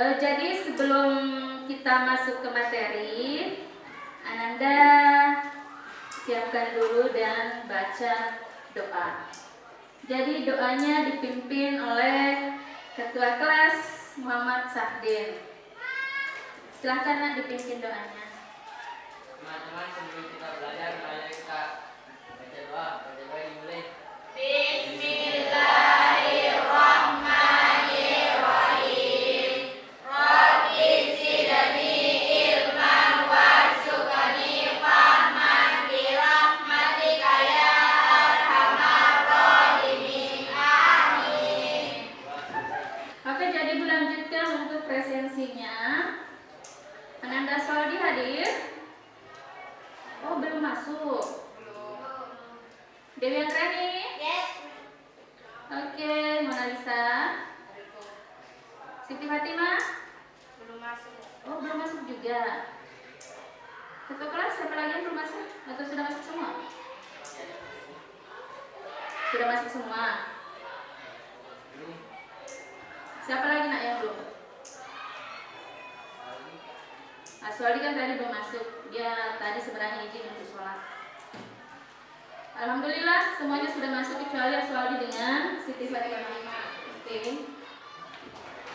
Jadi sebelum kita masuk ke materi, Ananda siapkan dulu dan baca doa. Jadi doanya dipimpin oleh Ketua Kelas Muhammad Sahdin. Silahkan Nak dipimpin doanya. Teman-teman, sebelum kita belajar, mari kita baca doa. Baca doa dimulai. Bismillahirrahmanirrahim. Rabbi zidni ilman warzuqni fahman birahmatika ya arhamar rahimin. Amin. Oke, jadi melanjutkan untuk presensinya. Ananda Soldi hadir? Oh, belum masuk. Dewi Antrani? Yes. Oke, Mona Lisa? Siti Fatimah? Belum masuk. Oh, belum masuk juga. Ketua kelas siapa lagi yang belum masuk? Atau sudah masuk semua? Sudah masuk semua. Siapa lagi Nak yang belum? Aswali kan tadi belum masuk. Dia tadi sebenarnya izin untuk sholat. Alhamdulillah semuanya sudah masuk kecuali Aswali dengan Siti Fatimah. Oke.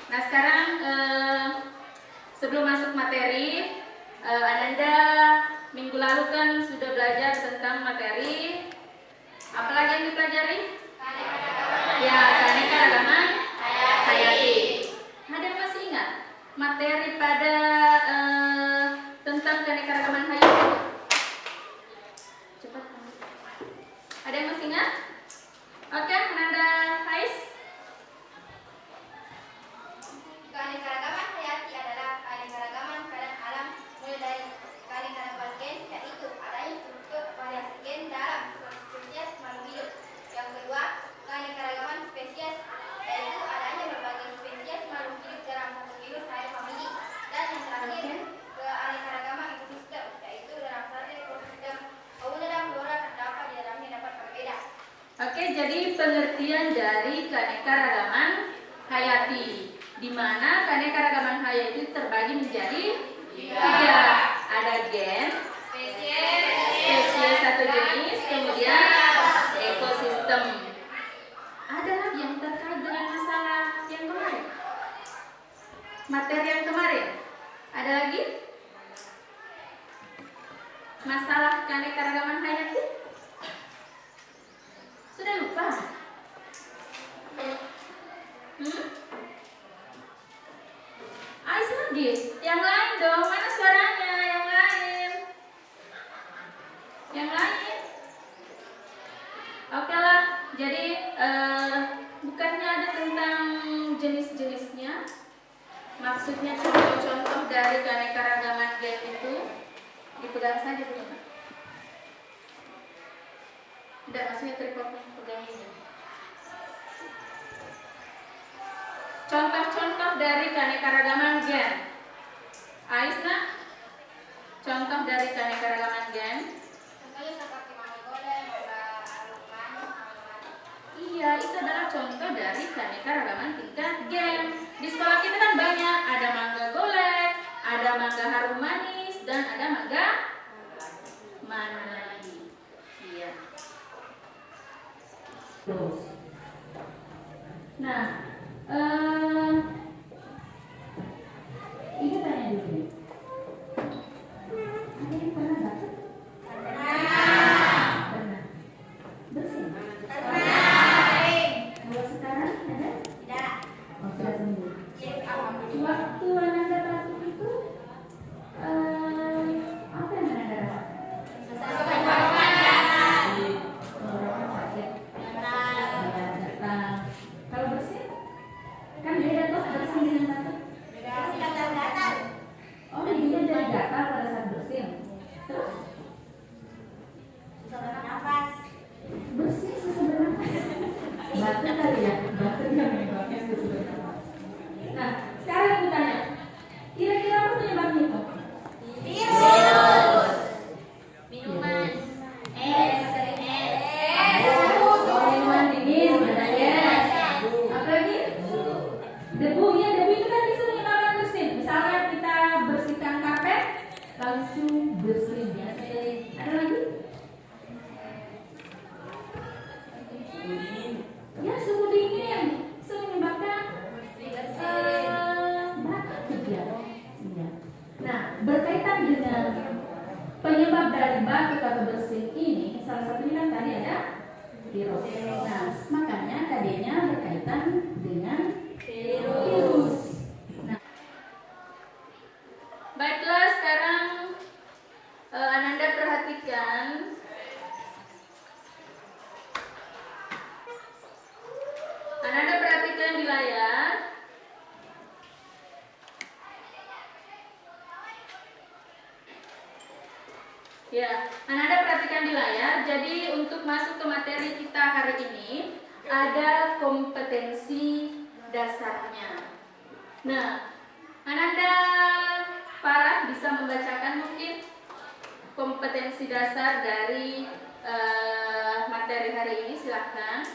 Nah sekarang sebelum masuk materi, Ananda minggu lalu kan sudah belajar tentang materi. Apa lagi yang dipelajari? Ya, keanekaragaman hayati. Ada yang masih ingat materi pada tentang keanekaragaman hayati? Cepat. Ada yang masih ingat? Oke, Ananda Faiz. Keanekaragaman hayati adalah keanekaragaman keadaan alam mulai dari keanekaragaman gen, yaitu adanya struktur variasi gen dalam spesies makhluk hidup. Yang kedua, keanekaragaman spesies, yaitu adanya berbagai spesies makhluk hidup dalam satu genus atau famili. Dan yang terakhir, keanekaragaman ekosistem, yaitu dalam satu ekosistem fauna dan flora terdapat di dalamnya dapat berbeda. Oke, jadi pengertian dari keanekaragaman hayati, di mana keanekaragaman hayati terbagi menjadi tiga. Ada gen, spesies satu jenis, kemudian ekosistem. Ada lagi yang terkait dengan masalah yang kemarin, materi yang kemarin. Ada lagi masalah keanekaragaman hayati? Sudah lupa? Ais lagi? Yang lain dong, mana suaranya? Yang lain? Yang lain? Oke lah, jadi bukannya ada tentang jenis-jenisnya? Maksudnya contoh-contoh dari keanekaragaman gen itu dipegang saja dulu. Tidak, maksudnya tripod pegang ini. Contoh-contoh dari keanekaragaman gen. Aisna, contoh dari keanekaragaman gen. Contohnya seperti mangga golek, mangga aruman. Iya, itu adalah contoh dari keanekaragaman tingkat gen. Di sekolah kita kan banyak, ada mangga golek, ada mangga harum manis, dan ada mangga manai. Iya. Terus. Nah, ini tanya dulu. Ada yang pernah baca? Pernah. Bersih? Kalau sekarang ada? Tidak. Oh, sudah sembuh. Alhamdulillah. Waktu Ananda batuk itu apa yang Ananda rasakan? Sakit. Kalau bersih? Kan beda tuh bersih dengan batuk. Oh, hidungnya jadi gatal pada saat bersin. Terus? Bersih susah bernafas. Batuk kali ya? Batuk yang menyebabkan susah bernafas. Nah, sekarang aku tanya, penyebab dari batuk atau bersin ini salah satunya kan tadi ada virus. Nah, makanya KD-nya berkaitan dengan virus. Nah, baiklah, sekarang Ananda perhatikan di layar. Ya, Ananda perhatikan di layar. Jadi untuk masuk ke materi kita hari ini ada kompetensi dasarnya. Nah, Ananda Farah bisa membacakan mungkin kompetensi dasar dari materi hari ini, silahkan.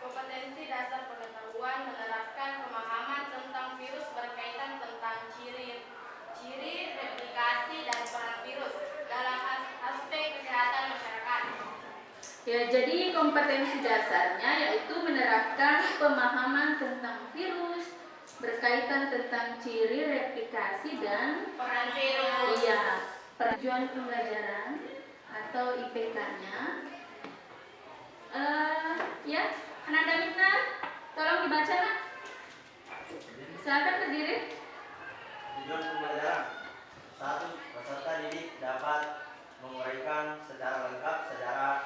Kompetensi dasar pengetahuan menerapkan pemahaman tentang virus berkaitan tentang ciri, replikasi, dan peran virus dalam aspek kesehatan masyarakat. Ya, jadi kompetensi dasarnya yaitu menerapkan pemahaman tentang virus berkaitan tentang ciri, replikasi, dan Peran virus. iya, tujuan pembelajaran atau IPK-nya. Ya, Ananda Mitna, tolong dibaca, Nak. Silakan berdiri. Tujuan pembelajaran: 1. Peserta didik dapat menguraikan secara lengkap sejarah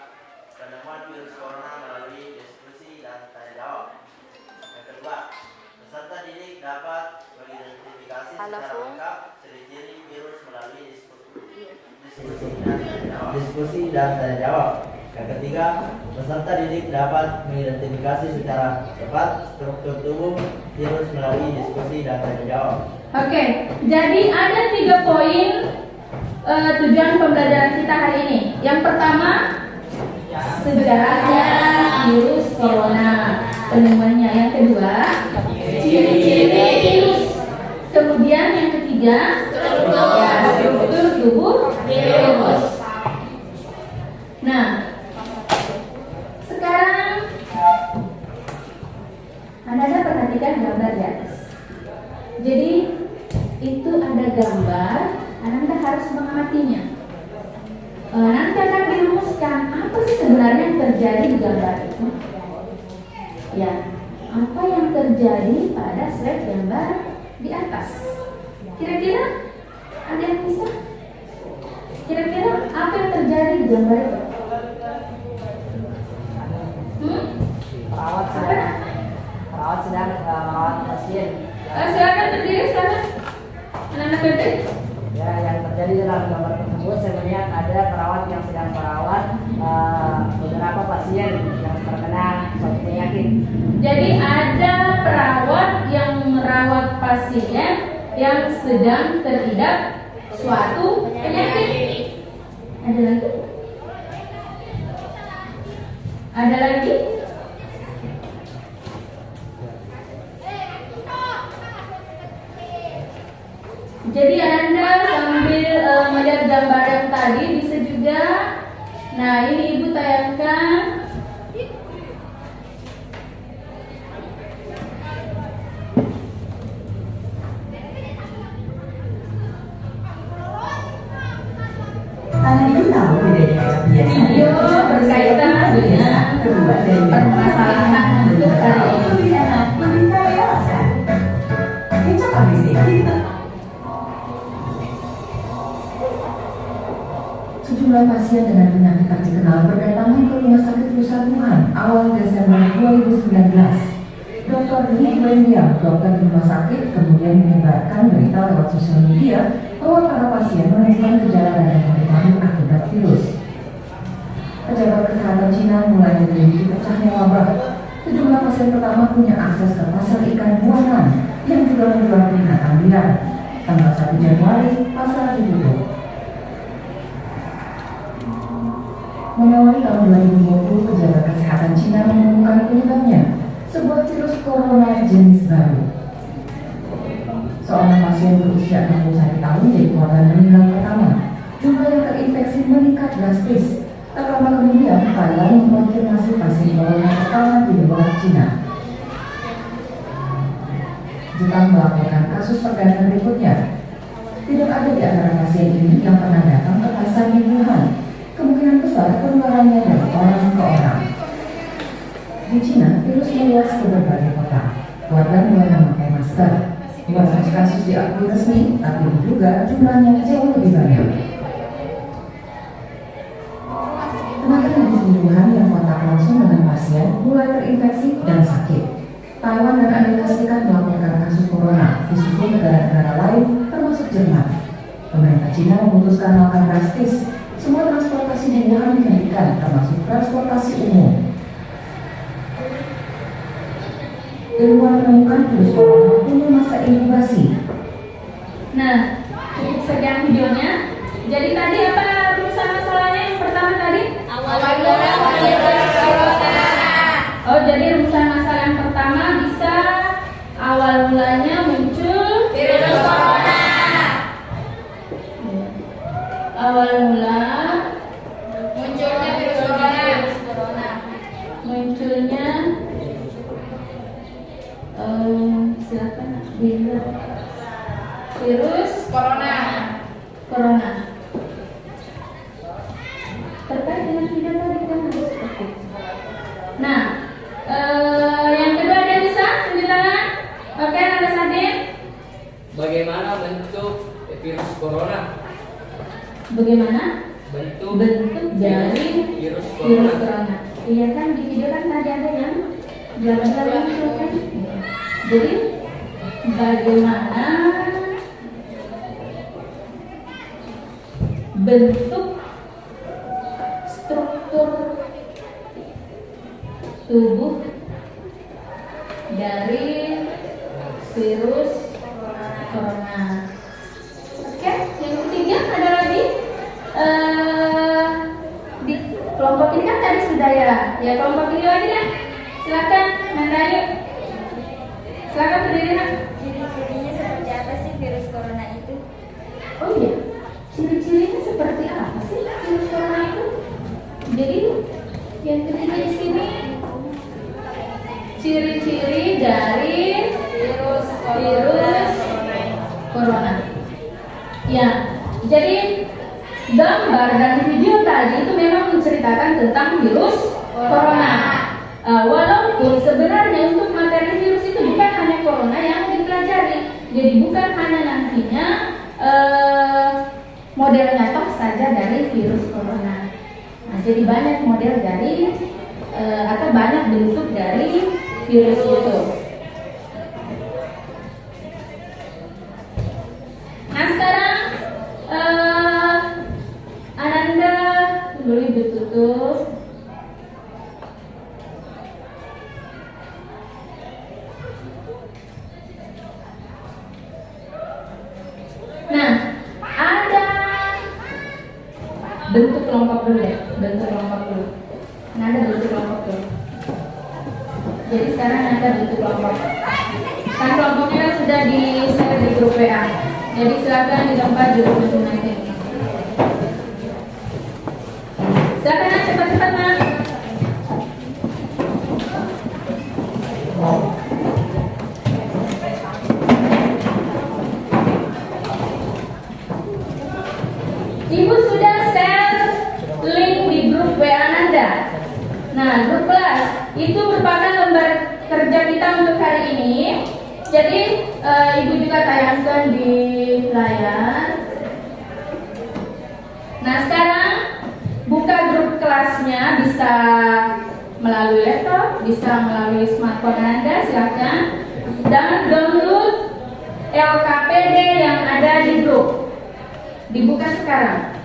penemuan virus corona melalui diskusi dan tanya jawab. Yang kedua, peserta didik dapat mengidentifikasi secara lengkap ciri-ciri virus melalui diskusi dan tanya jawab. Yang ketiga, peserta didik dapat mengidentifikasi secara cepat struktur tubuh virus melalui diskusi dan tanya jawab. Oke, jadi ada 3 poin tujuan pembelajaran kita hari ini. Yang pertama, sejarahnya virus corona, penemuannya. Yang kedua, ciri-ciri virus. Kemudian yang ketiga, struktur tubuh virus. Nah, sekarang Anda perhatikan gambar di atas. Jadi itu ada gambar, Anda harus mengamatinya. Nanti akan dirumuskan apa sih sebenarnya yang terjadi di gambar itu. Ya, apa yang terjadi pada slide gambar di atas. Kira-kira ada yang bisa? Kira-kira apa yang terjadi di gambar itu? Perawat sedang merawat pasien. Silakan berdiri, silakan. Anak-anak berdiri. Ya, yang terjadi dalam gambar tersebut saya melihat ada perawat yang sedang merawat beberapa pasien yang terkena suatu penyakit. Jadi ada perawat yang merawat pasien yang sedang terhidap suatu penyakit. Ada lagi? Ada lagi? Jadi Anda sambil melihat gambar yang tadi bisa juga. Nah, ini Ibu tayangkan. Anak itu tahu bedanya biasa. Video berkaitan dengan permasalahan untuk hari ini. Lebih enak, lebih kaya rasa. Kecap habis ini. Sejumlah pasien dengan penyakit tak dikenal berdatangan ke Rumah Sakit Pusat Wuhan awal Desember 2019. Dr. Li Wenliang, dokter di rumah sakit, kemudian menyebarkan berita lewat sosial media bahwa para pasien menemukan gejala radang paru-paru akibat virus. Pejabat kesehatan Cina mulai menyelidiki pecahnya wabah. Sejumlah pasien pertama punya akses ke pasar ikan Wuhan yang juga menjual binatang liar. Tanggal 1 Januari, pasar ditutup. Mengawali tahun 2020, pejabat kesehatan Cina menemukan penyebabnya, sebuah virus corona jenis baru. Seorang pasien berusia 61 tahun jadi korban meninggal pertama. Jumlah yang terinfeksi meningkat drastis. Tak lama kemudian, Thailand mengkonfirmasi pasien corona pertama di negara Cina. Jepang melaporkan kasus perdana berikutnya. Tidak ada di antara pasien ini yang pernah datang ke pasien besar di Wuhan, kemungkinan besar penularannya dari orang ke orang. Di Cina, virus meluas ke berbagai kota. Warga mulai memakai masker. Bukan kasus diakui resmi, tapi diduga jumlahnya jauh lebih banyak. Tenaga medis di Wuhan yang kontak langsung dengan pasien mulai terinfeksi dan sakit. Taiwan dan Amerika Serikat melaporkan kasus corona, disusul negara-negara lain termasuk Jerman. Pemerintah Cina memutuskan langkah drastis. Semua transportasi di Wuhan dihentikan, termasuk transportasi umum. Ilmuwan menemukan virus corona punya masa inkubasi. Nah, cukup sekian videonya. Jadi tadi apa rumusan masalahnya yang pertama tadi? Oh, jadi rumusan masalah yang pertama bisa awal mulanya muncul Virus corona. awal mula Munculnya virus corona. munculnya silakan dilihat virus Corona. corona. Terkait dengan video tadi kan harus seperti itu. Nah, yang kedua ada bisa tunjuk tangan. Oke, ada Sadin. Bagaimana bentuk virus corona? Bagaimana Bentuk bentuk dari virus virus corona. corona? Iya kan di video kan tadi ada yang jalan-jalan itu kan. Jadi bagaimana bentuk struktur tubuh dari virus corona. Oke, yang ketiga ada lagi di kelompok ini kan tadi sudah ya. Ya kelompok ini lagi ya. Silakan Nanda yuk. Silakan berdiri nak. Ciri-cirinya seperti apa sih virus corona itu? Oh iya, ciri-cirinya seperti apa sih virus corona itu? Jadi yang ketiga di sini ciri-ciri dari virus corona. Ya, jadi gambar dan video tadi itu memang menceritakan tentang virus corona. Walaupun sebenarnya untuk materi virus itu bukan hanya corona yang dipelajari, jadi bukan hanya nantinya modelnya toh saja dari virus corona. Nah, jadi banyak model dari atau banyak bentuk dari virus itu. Nah sekarang Ananda boleh ditutup. Nah, ada bentuk kelompok dulu deh, bentuk kelompok dulu. Nah, ada bentuk kelompok dulu. Jadi sekarang ada bentuk kelompok. Kan kelompoknya kan sudah di-share di grup WA. Jadi silakan di tempat duduk masing-masing. Silakan nak cepat-cepat nak. Ibu sudah share link di grup WA Nanda. Nah, grup kelas itu merupakan lembar kerja kita untuk hari ini. Jadi ibu juga tayangkan di layar. Nah, sekarang buka grup kelasnya, bisa melalui laptop, bisa melalui smartphone Anda, silakan. Dan download LKPD yang ada di grup. Dibuka sekarang.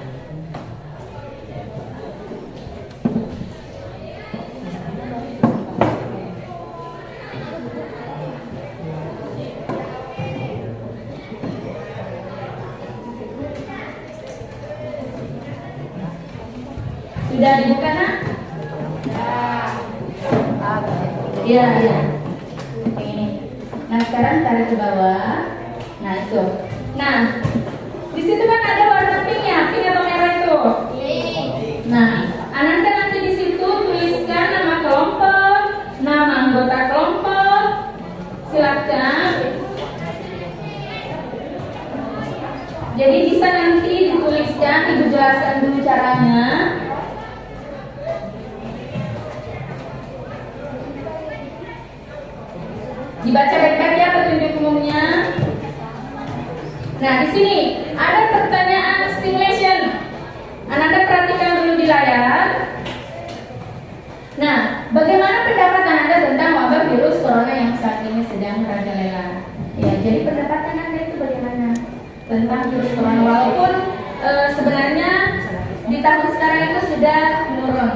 Sudah dibuka nak? Iya, iya. Ini. Nah sekarang tarik ke bawah. Nah itu. Nah di situ kan ada warna pink ya, pink atau merah itu. Nah, Ananda nanti di situ tuliskan nama kelompok, nama anggota kelompok. Silakan. Jadi bisa nanti dituliskan, Ibu jelaskan dulu caranya. Dibaca baik-baik ya petunjuk umumnya. Nah, di sini ada pertanyaan stimulation. Anda perhatikan dulu di layar. Nah, bagaimana pendapat Anda tentang wabah virus corona yang saat ini sedang merajalela? Ya, jadi pendapat Anda itu bagaimana tentang virus corona? Walaupun sebenarnya di tahun sekarang itu sudah menurun.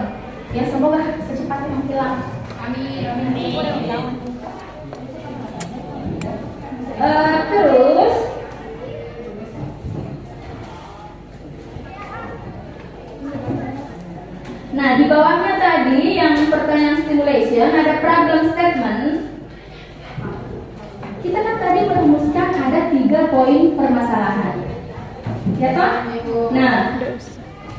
Ya, semoga secepatnya menghilang. Amin. Terus nah, di bawahnya tadi yang pertanyaan stimulation ada problem statement. Kita kan tadi merumuskan ada 3 poin permasalahan. Ya toh? Nah,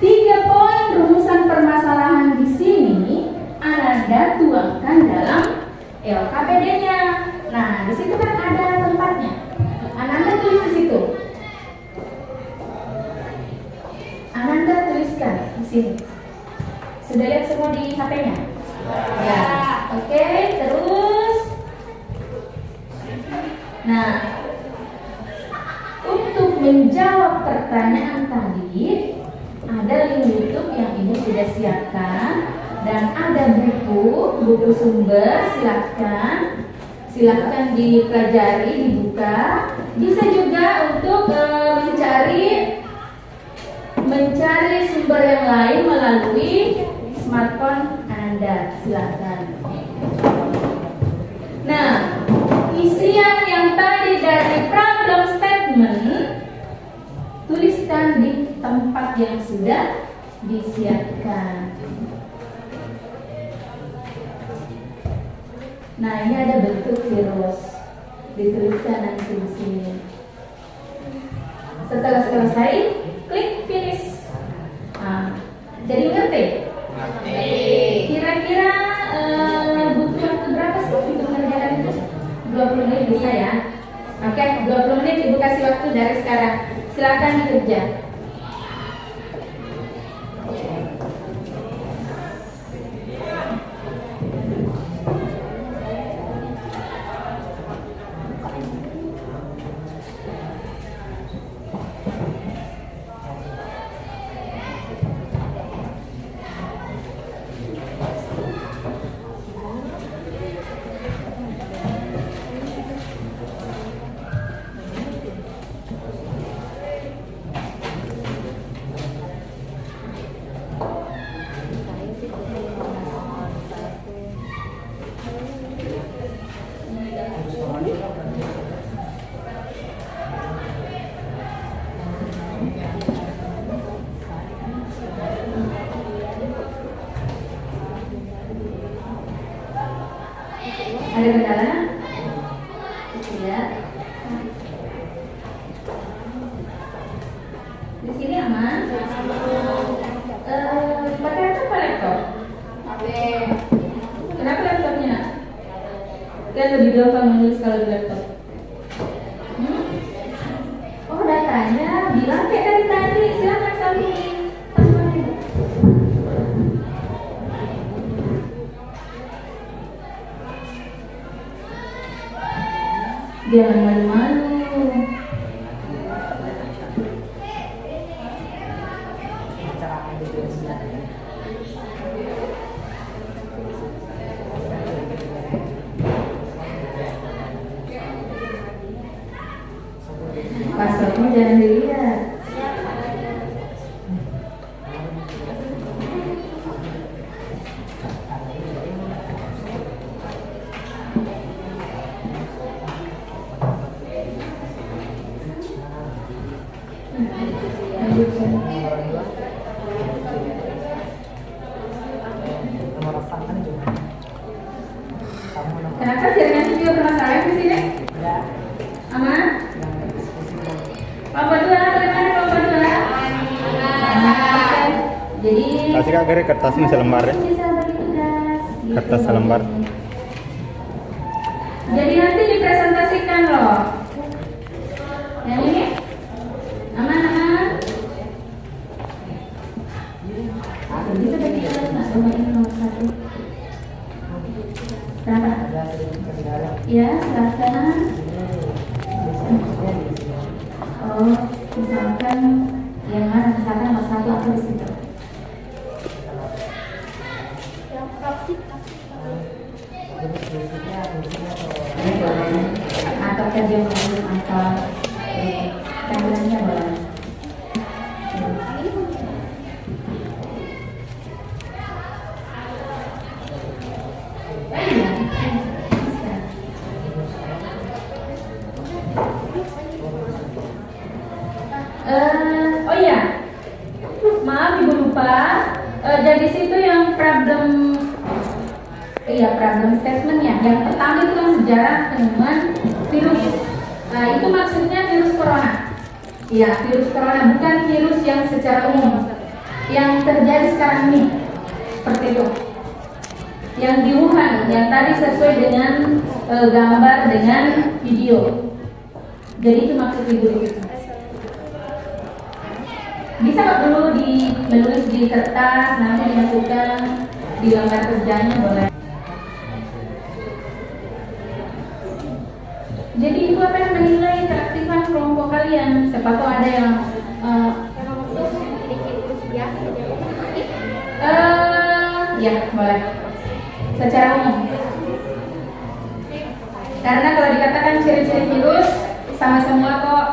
3 poin rumusan permasalahan di sini Anda tuangkan dalam LKPD-nya. Nah, di situ kan ada tempatnya. Anda tulis di situ. Anda tuliskan di sini. Sudah lihat semua di HP-nya? Ya. Oke, terus. Nah, untuk menjawab pertanyaan tadi, ada link YouTube yang Ibu sudah siapkan dan ada buku sumber, silahkan dipelajari, dibuka. Bisa juga untuk mencari sumber yang lain melalui smartphone Anda, silakan. Nah, isian yang tadi dari problem statement tuliskan di tempat yang sudah disiapkan. Nah, ini ada bentuk virus, dituliskan nanti di sini. Setelah selesai, klik finish. Nah, jadi ngerti? Kira-kira butuh waktu berapa sih untuk mengerjakan itu? 20 menit bisa ya? Oke, 20 menit Ibu kasih waktu dari sekarang. Silakan dikerja. Ada kendala? Ya. Di sini aman? Pakai apa laptop? HP. Kenapa laptopnya? Kan lebih gampang menulis kalau di laptop. Oh, datanya bilang kayak dari tadi. Silakan salin. Jangan malu-malu. Passwordnya jangan dilihat. Kenapa jaringan juga bermasalah di sini? Aman? Kelompok 2, bagaimana kelompok 2? Jadi kasih kak Gere kertasnya selembar ya. bisa bagi tugas, gitu. Kertas selembar. Jadi nanti dipresentasikan loh. Yang ini? Aman? misalkan yang mana, misalkan nomor 1 apa di situ? Yang proxy. Atau kerja menurut atau panggilannya boleh. Oh iya, maaf ibu lupa. Jadi situ yang problem statementnya. Yang pertama itu kan sejarah penemuan virus. Nah itu maksudnya virus corona. Iya, virus corona, bukan virus yang secara umum yang terjadi sekarang ini. Seperti itu. Yang di Wuhan, yang tadi sesuai dengan gambar dengan video. Jadi itu maksud ibu di situ. Bisa nggak dulu menulis di kertas, nanti dimasukkan di gambar kerjanya boleh. Jadi ibu akan menilai keaktifan kelompok kalian. Siapa tahu ada yang Yang nomor 2 memiliki virus biasa yang aktif. ya boleh. Secara umum. Karena kalau dikatakan ciri-ciri virus sama semua kok.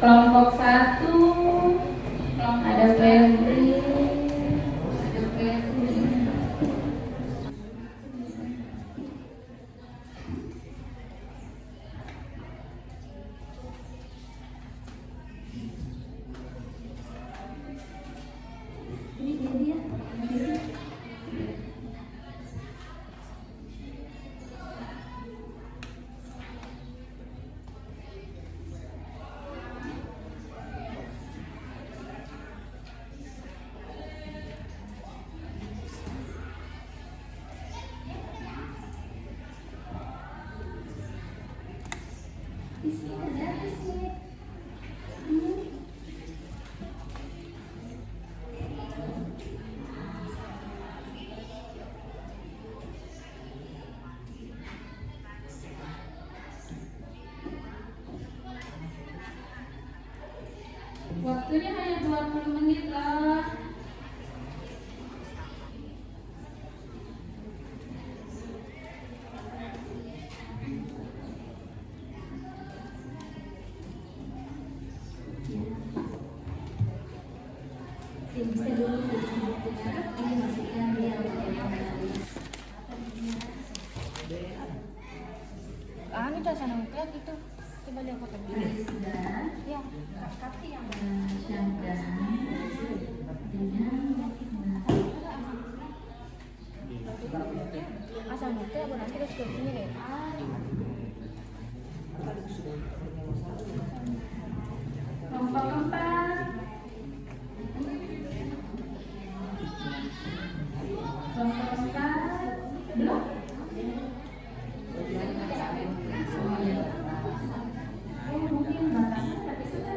Kelompok 1 ada Febri, waktunya hanya 20 menit lah. Bisa dulu ini masukkan dia. Ini udah sana kayak gitu. Coba lihat fotonya. Ya, kasih yang asal nanti aku nanti harus ke sini deh. Kelompok 4. Kelompok 4. Belum? Mungkin batasnya tapi sudah.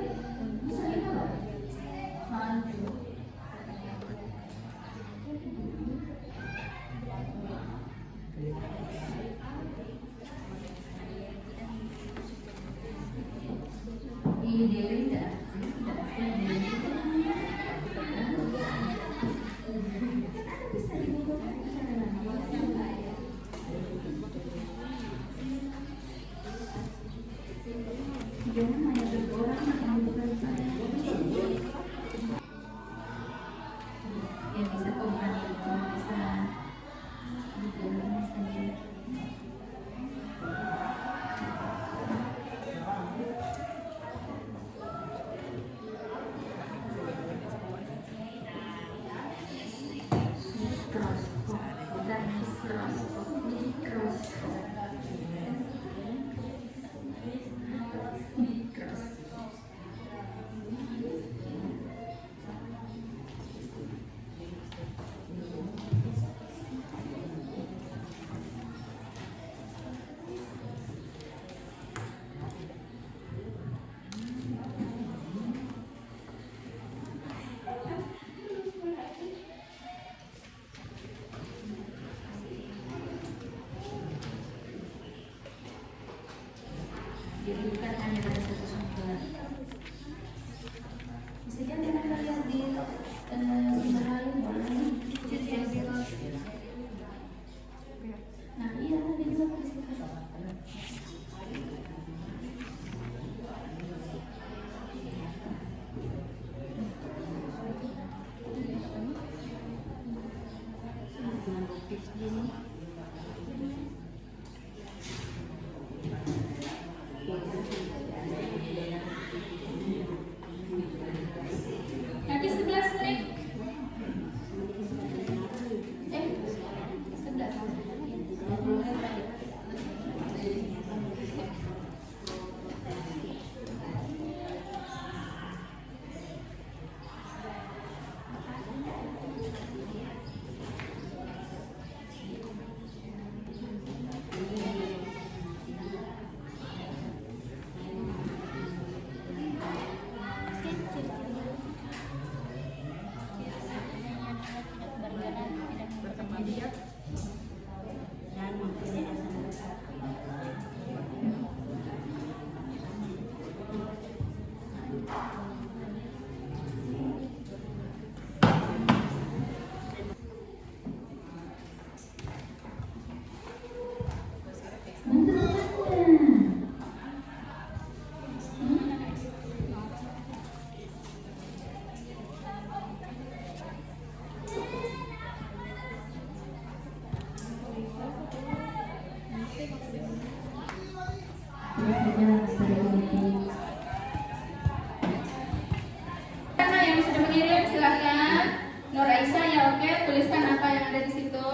Nur Aisyah ya, oke, tuliskan apa yang ada di situ.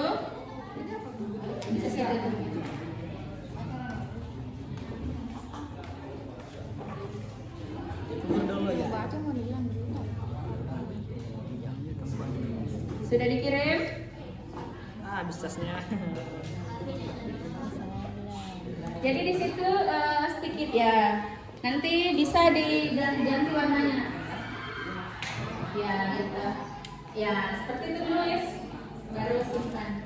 Bisa situ. Sudah dikirim? Habis tasnya. Jadi di situ sedikit ya. Nanti bisa diganti warnanya. Ya, gitu. Ya, seperti itu tulis. Baru simpan.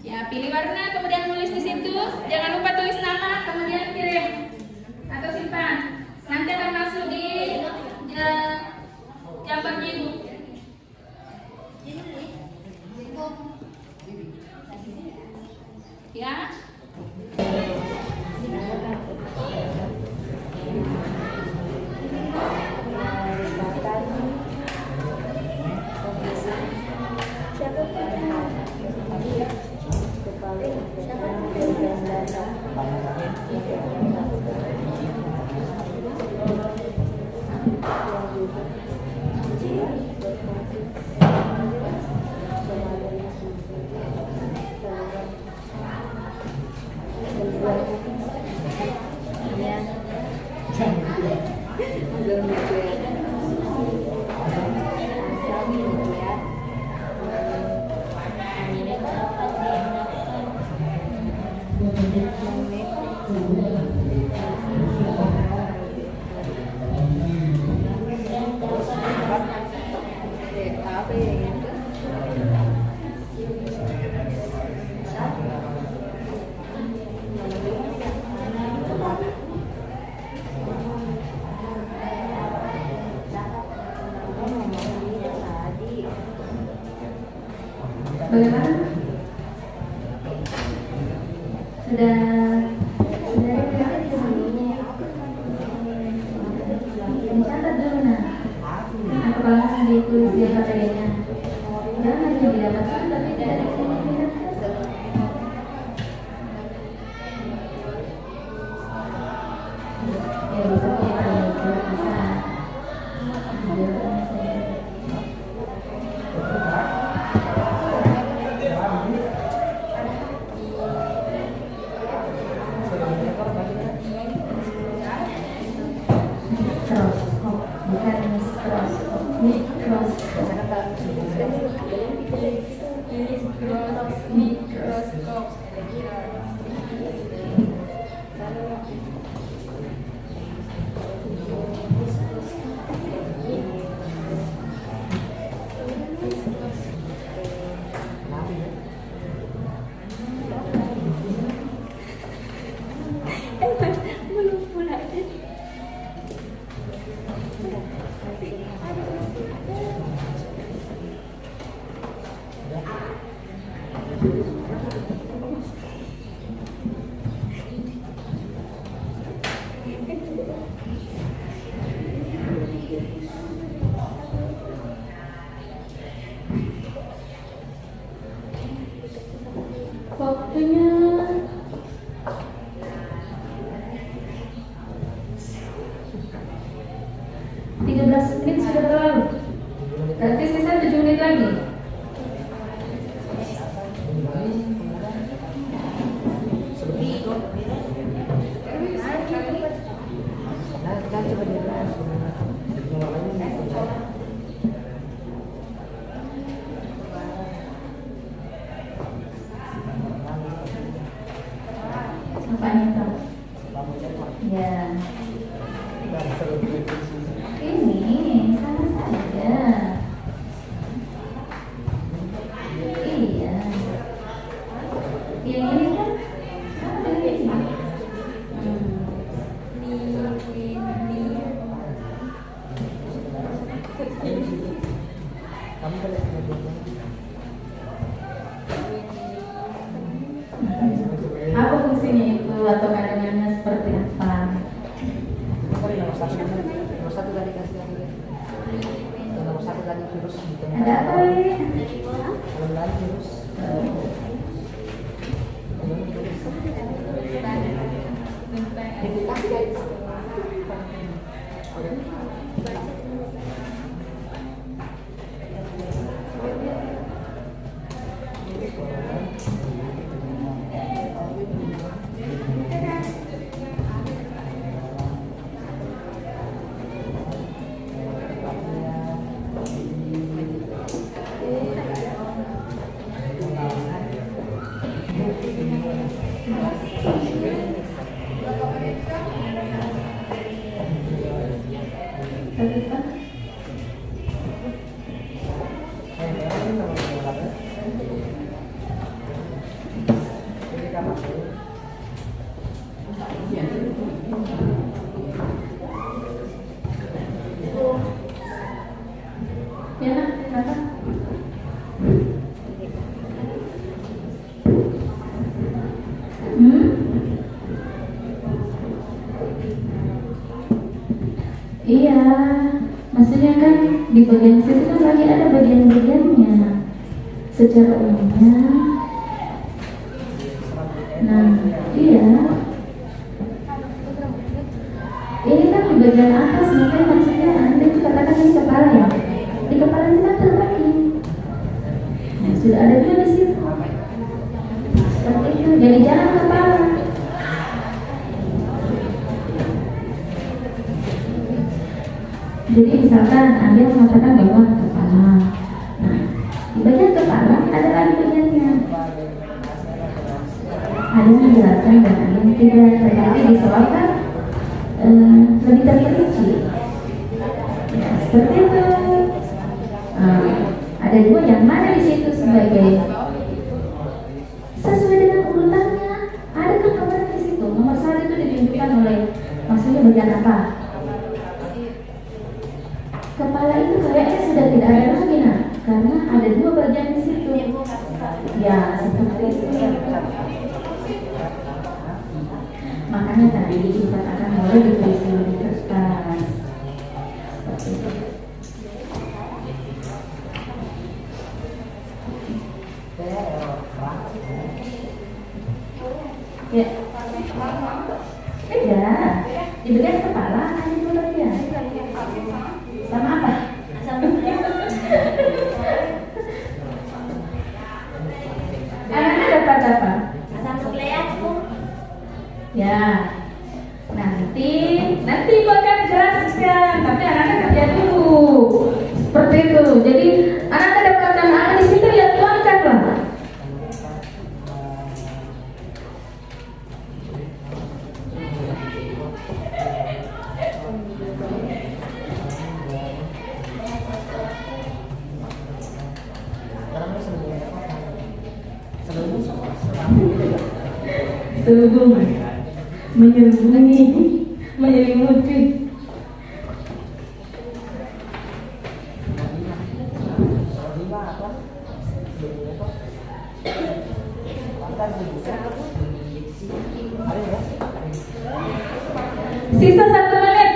Ya, pilih warna, kemudian tulis di situ. Jangan lupa tulis nama, kemudian kirim atau simpan. Nanti akan masuk di jamban ibu. Ya. Bagaimana? Sudah dicatat dulu nah. Apa langsung ditulis di materinya? Jangan hanya didapatkan tapi tidak dikomunikasikan. Ya bisa kita bisa. Waktunya 13 menit sudah berlalu. Berarti sisa 7 menit lagi. Ya. Ini sama saja. Iya. Yang ini kan sama dengan ini. Apa fungsinya itu atau kandungannya seperti apa? Nomor satu tadi kasih lagi. Nomor satu tadi virus gitu. Ada apa ini? Belum lagi virus. Kasih guys. Ya, kenapa? Iya, maksudnya kan di bagian situ kan lagi ada bagian-bagiannya secara umumnya. Nah, iya. Ini kan di bagian atas, makanya maksudnya Anda itu katakan ini kepala ya. Di kepala ini kan terbagi. Nah, sudah ada juga di situ. Seperti itu. Jadi jangan kepala. Jadi misalkan Anda mengatakan bahwa kepala. Nah, di bagian kepala ada lagi bagiannya. Ada yang menjelaskan dan ada yang tidak. Tetapi disoalkan lebih terperinci. Ya, seperti itu. Ada juga yang mana di situ sebagai sesuai dengan urutannya. Ada kan nomor di situ. Nomor 1 itu ditunjukkan oleh maksudnya bagian apa? Kepala itu kayaknya sudah tidak ada lagi, nah, karena ada 2 bagian di situ. Ya, seperti itu. Makanya tadi dikatakan boleh ditulis dulu di kertas. Seperti itu. Ya. Beda. Di bagian kepala ada 2 bagian. Sama apa? Anaknya dapat apa? Asam nukleat, Bu. Ya, nanti akan jelaskan. Tapi anak-anak kerja dulu. Seperti itu. Jadi anak-anak dapatkan apa di situ ya tuangkanlah. Selubungan, menyelimuti. Sisa 1 menit.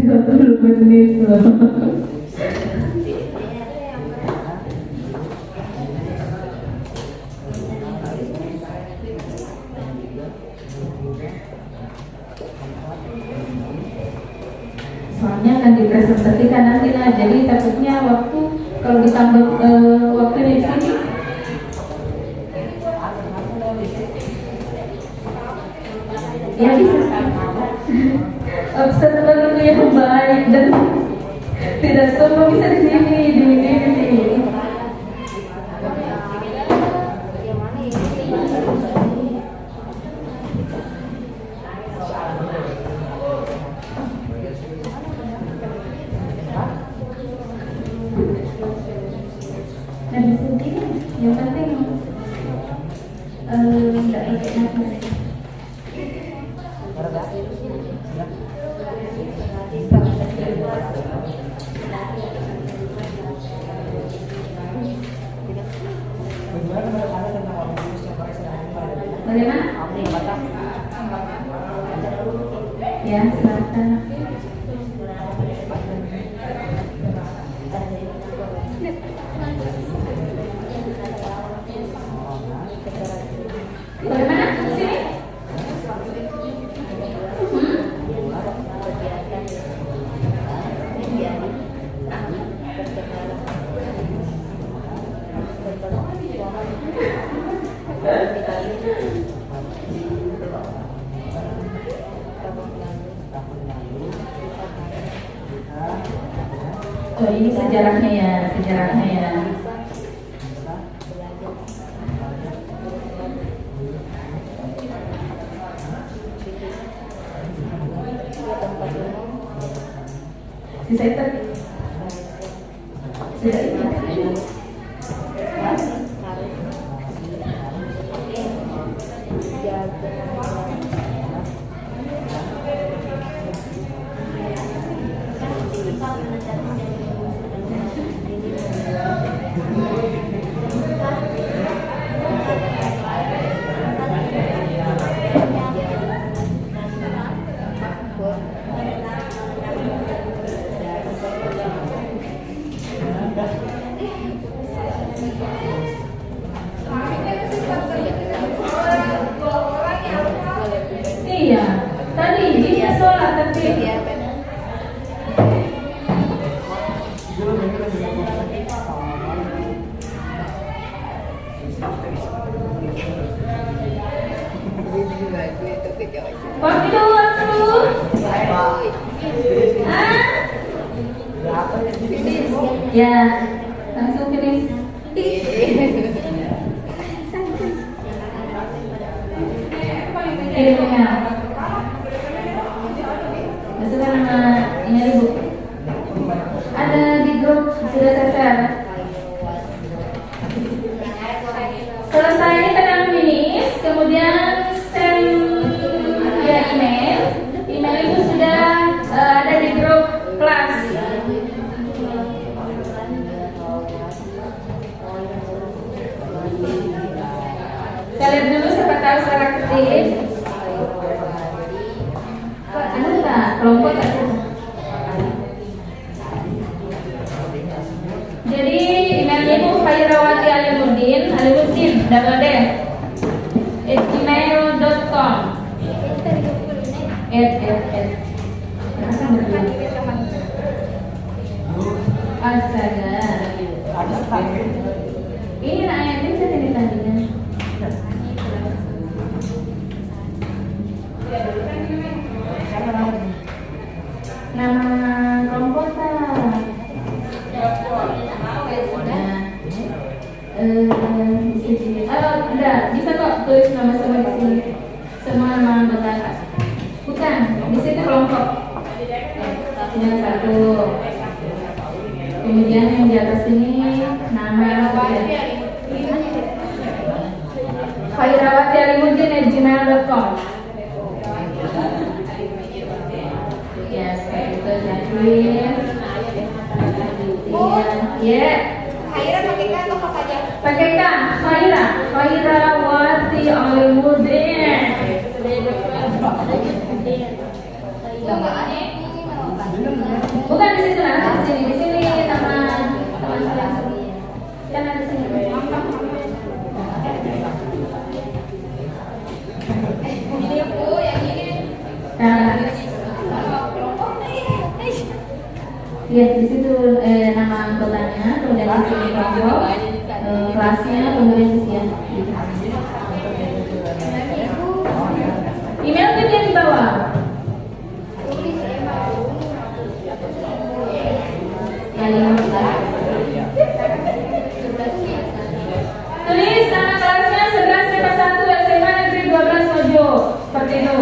20 menit loh. Soalnya akan dipresentasikan nanti lah, jadi takutnya waktu kalau ditambah waktunya di sini. Ya bisa. Observer yang baik dan tidak semua bisa di sini, di sini. Nah di sini yang penting tidak pakai nafas. Bagaimana? Ya, silakan. Bagaimana? Sini. Oh, ini sejarahnya ya, sejarahnya ya. Sisa itu. Sisa itu. Iya, tadi dia sholat tapi waktu. Ya, langsung finish. Kirimnya. Masukkan nama ini ibu. Ada di grup sudah saya share. Selesai tenang finish, kemudian send via email. Email itu sudah ada di grup kelas. Saya lihat dulu siapa tahu salah ketik. Anu enggak kelompok tak? Jadi emailnya itu Khairawati Alimuddin double D @gmail.com. Astaga. Ini ayatnya bisa tadinya. Nama kelompok bisa kok tulis nama semua di sini. Semua nama anggota. Bukan, di situ kelompok. Yang satu. Kemudian yang di atas ini nama Khairawati Alimuddin @gmail.com. Ya, seperti itu jadi. Ya. Khaira pakai K atau apa saja? Pakai K, Khairawati Alimuddin. Bukan di situ lah, di sini teman saya. Kan ada di sini. Ini Bu, yang ini. Lihat di situ nama anggotanya, kemudian di sini kelompok, kelasnya, kemudian usia. Email itu yang di bawah. Tulis nama kelasnya 1151 SMA Negeri 12 Mojo. Seperti itu.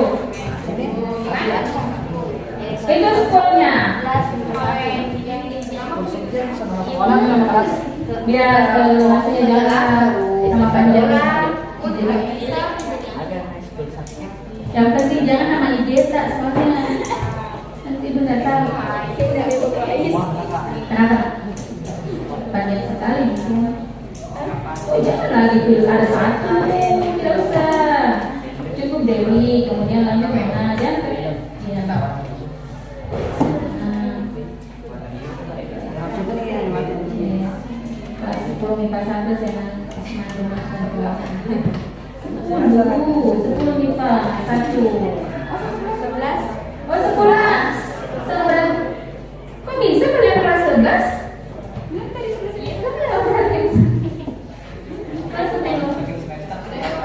Itu sekolahnya. Biar masanya jalan sama panjang. Yang penting jangan nama ijazah soalnya nanti ibu nggak tahu. Kenapa? Panjang sekali. Oh jangan lagi tulis ada satu, tidak usah. Cukup Dewi, kemudian lanjut mana dan ya. Kelas 10 MIPA 1 saya Sepuluh MIPA 1. 11. Oh 11. Kok bisa kalian kelas 11? Kelas 10.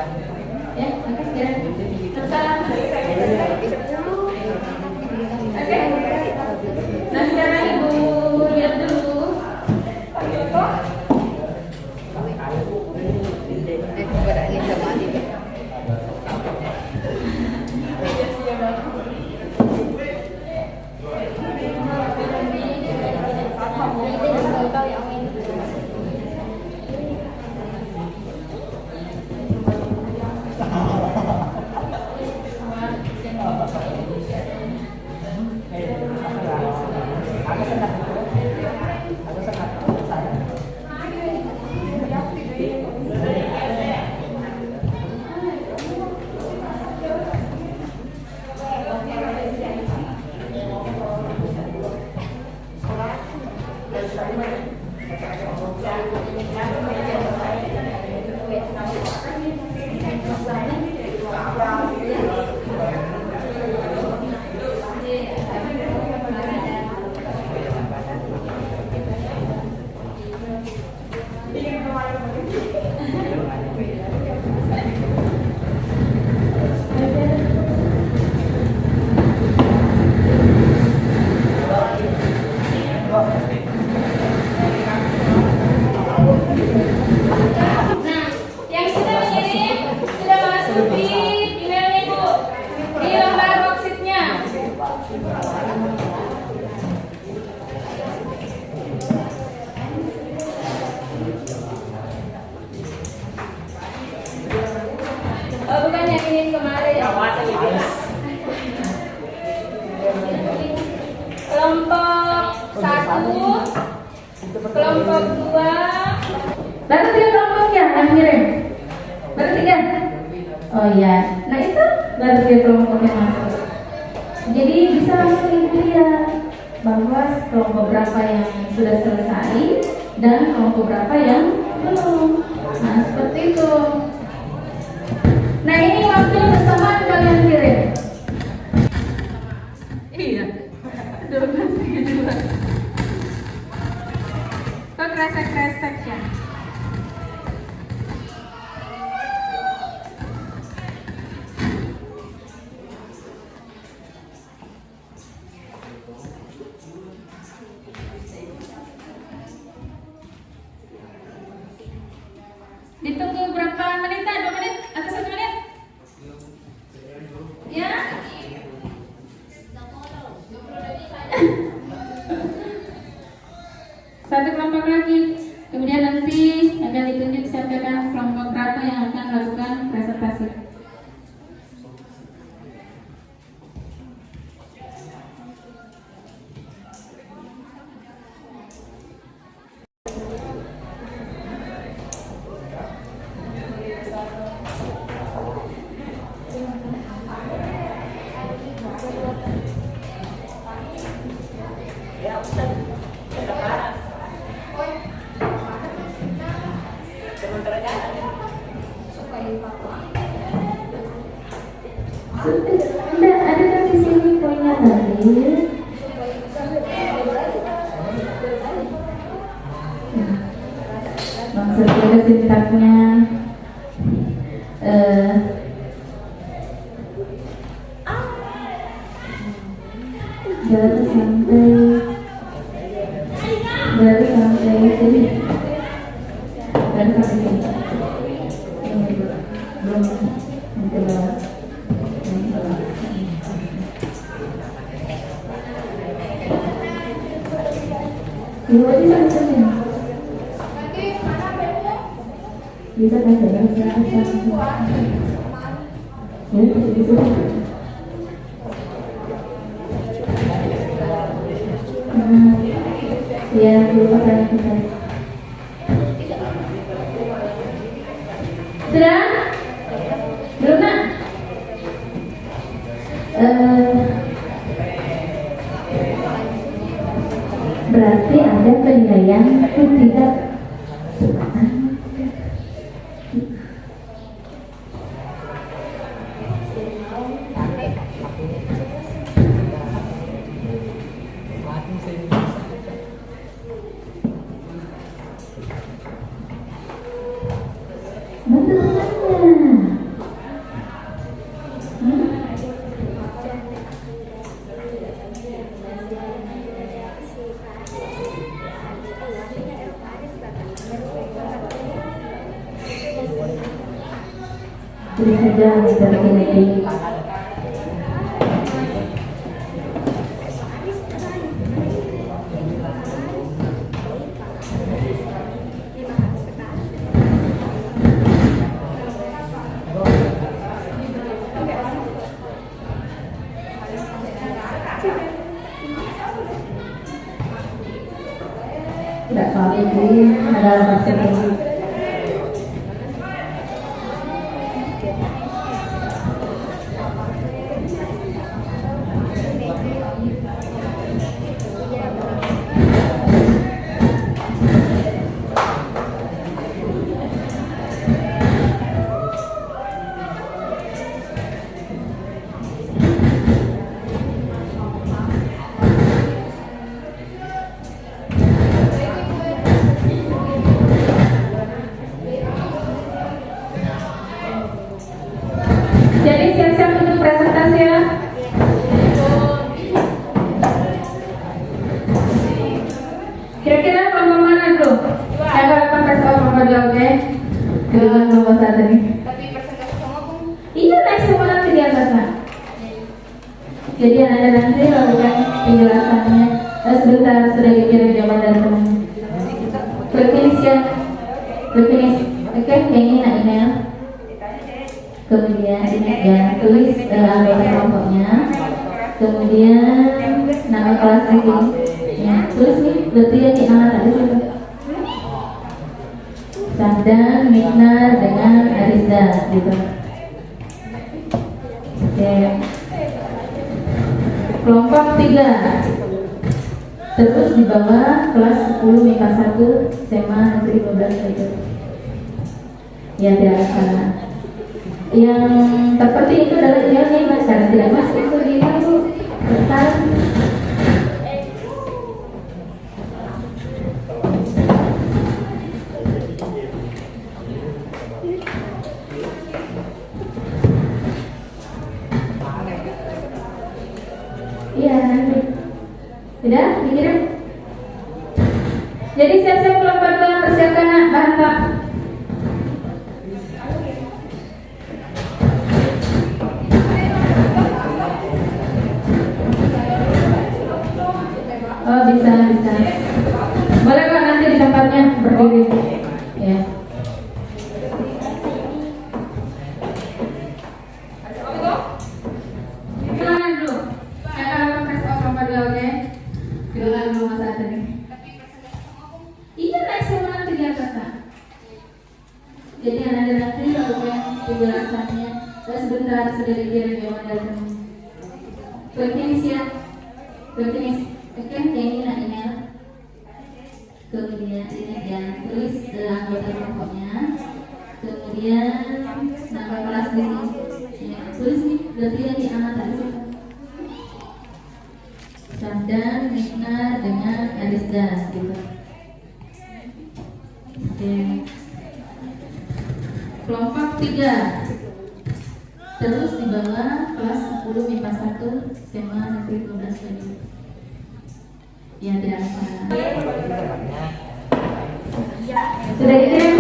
masuk di emailnya Ibu, di lembar worksheetnya. Oh, bukan yang ini kemarin. Kelompok 1, kelompok 2. Baru 3 kelompoknya yang kirim. Baru 3. Oh iya. Nah itu baru 3 kelompok yang masuk. Jadi bisa langsung Ibu lihat bahwa kelompok berapa yang sudah selesai dan kelompok berapa yang belum. Nah seperti itu. Nah ini waktunya bersamaan kalian kirim. Iya. 12:32. Kok kresek-kresek ya? Ditunggu berapa menit? 2 menit atau 1 menit? Ya? Satu kelompok lagi. Kemudian nanti akan ditunjuk siapkan kelompok berapa yang akan melakukan presentasi. Enggak, ada kan di sini poinnya tadi. Maksud kita sintaknya baru sampai sini. Baru sampai sini. Belum nanti lewat. Ibu aja sampai sini. Bisa kan saya ya, lupa kan kita. Sudah? Belum nak? Berarti ada penilaian itu tidak tulis saja terkini. Tidak apa-apa, ada maksud. Jadi siap-siap untuk presentasi ya. Kira-kira kelompok mana tuh? Yang akan presentasi kelompok 2, oke? Dengan kelompok 1 nih. Tapi presentasi semua pun Iya, naik semua nanti di atas, Nak. Jadi Anda nanti lakukan penjelasannya sebentar sudah dikirim jawaban dari teman. Berfinish ya, berfinish. Oke, yang ini nak email. Kemudian ini ya tulis anggota kelompoknya. Kemudian nama kelas di sini. Ya, tulis nih, berarti yang diangkat tadi siapa? Sandan, Miknar dengan Arizda gitu. Oke. Kelompok 3. Terus di bawah kelas 10 MIPA 1 SMA Negeri 12 itu. Ya tidak salah. Yang seperti itu adalah yang nih karena tidak masuk itu di itu besar. Iya nanti. Sudah dikirim. Jadi siap-siap kelompok 2 persiapkan nak bahan pak. Oh bisa. Boleh kok nanti di tempatnya berdiri. Ya. Silakan dulu. Saya akan press off nomor 2, oke? Silakan dulu Mas Adri. Iya naik semua nanti di atas, Pak. Jadi Anda nanti lakukan penjelasannya. Sebentar sudah dikirim jawaban dari teman. Berfinish ya. Berfinish. Oke, yang ini nak email. Kemudian ini yang tulis anggota kelompoknya. Kemudian nama kelas di sini. Ya, tulis nih, berarti yang diangkat tadi siapa? Sandan, Miknar dengan Arizda gitu. Oke. Kelompok 3. Terus di bawah kelas 10 MIPA 1 SMA Negeri 12 ini. Ya tidak salah. Sudah dikirim?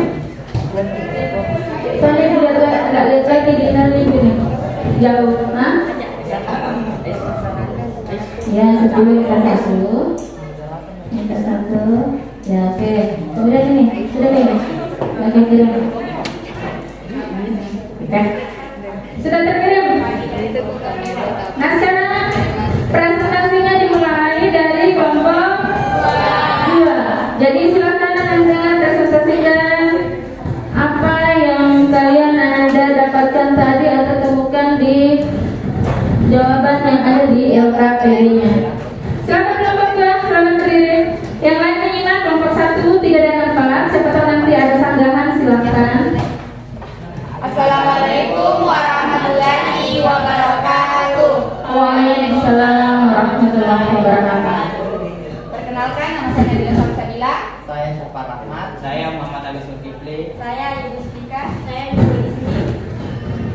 Soalnya agak lihat lagi di link ini. Jauh, ha? Ya 10 MIPA 1. MIPA 1. Ya oke. Kemudian ini, sudah ini. Oke kirim. Oke. Sudah terkirim. Nah sekarang presentasinya dimulai dari kelompok 2. Jadi silakan Anda presentasikan apa yang kalian Anda dapatkan tadi atau temukan di jawaban yang ada di LKPI-nya. Silakan kelompok 2, silakan berdiri. Yang lain menyimak kelompok 1, 3 dan 4. Siapa tahu nanti ada sanggahan, silakan. Assalamualaikum warahmatullahi wabarakatuh. Waalaikumsalam warahmatullahi wabarakatuh. Perkenalkan, nama saya Nabila Samsabila. Saya Syafar Rahmat. Saya Muhammad Ali Zulkifli. Saya Ibu Stika. Saya Ibu Ismi.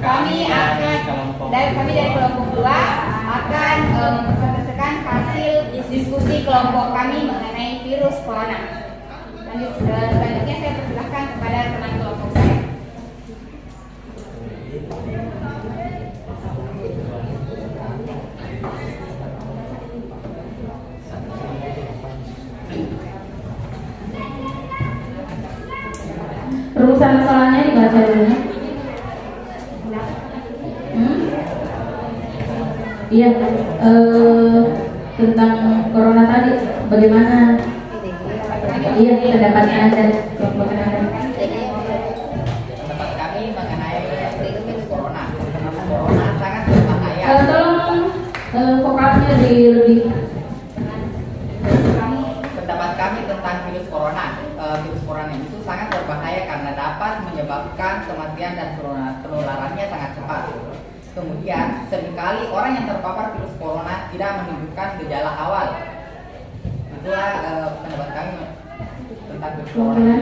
Kami dari kelompok 2 akan mempresentasikan hasil diskusi kelompok kami mengenai virus corona. Selanjutnya saya persilahkan kepada teman kelompok saya. Rumusan masalahnya dibaca dulu. Iya, tentang corona tadi, bagaimana? Iya, pendapatnya Anda, kelompok Anda. Pendapat kami mengenai virus corona. Corona sangat berbahaya. Tolong vokalnya lebih. Pendapat kami tentang virus corona. Virus corona itu sangat berbahaya karena dapat menyebabkan kematian dan penularannya sangat cepat. Kemudian, seringkali orang yang terpapar virus corona tidak menunjukkan gejala awal. Itulah pendapat kami tentang virus corona.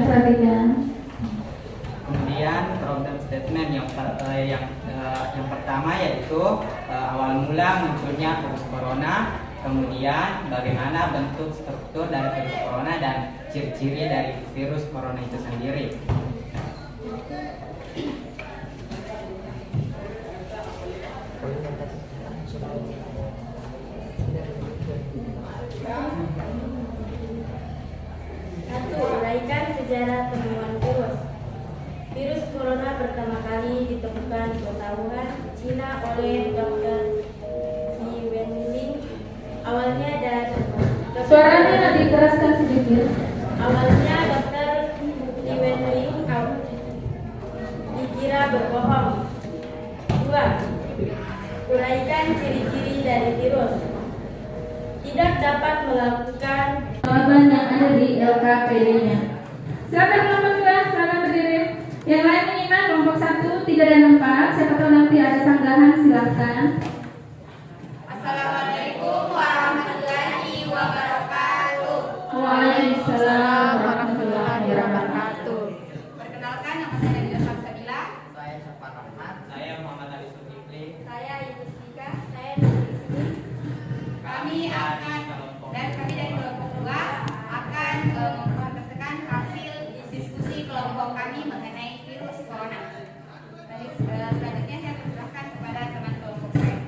Kemudian problem statement yang pertama yaitu awal mula munculnya virus corona, kemudian bagaimana bentuk struktur dari virus corona dan ciri-ciri dari virus corona itu sendiri. Satu, uraikan sejarah temuan virus. Virus corona pertama kali ditemukan di kota Wuhan, Cina oleh Dr. Li Wenling. Awalnya Suaranya lebih keraskan sedikit. Awalnya Dr. Li Wenling dikira berbohong. 2. Uraikan ciri-ciri dari virus. Tidak dapat melakukan Jawaban yang ada di LKPD-nya. Silakan kelompok 2, silakan berdiri. Yang lain menyimak kelompok 1, 3 dan 4. Siapa tahu nanti ada sanggahan, silakan. Assalamualaikum warahmatullahi wabarakatuh. Waalaikumsalam warahmatullahi wabarakatuh. Perkenalkan, nama saya Nabila Sabila. Saya Syafar Rahmat. Saya Muhammad Ali Zulkifli. Saya Ibu Sika. Saya Nurul. Kami dari kelompok 2 akan mempresentasikan hasil diskusi kelompok kami mengenai virus corona. Selanjutnya saya persilahkan kepada teman kelompok saya.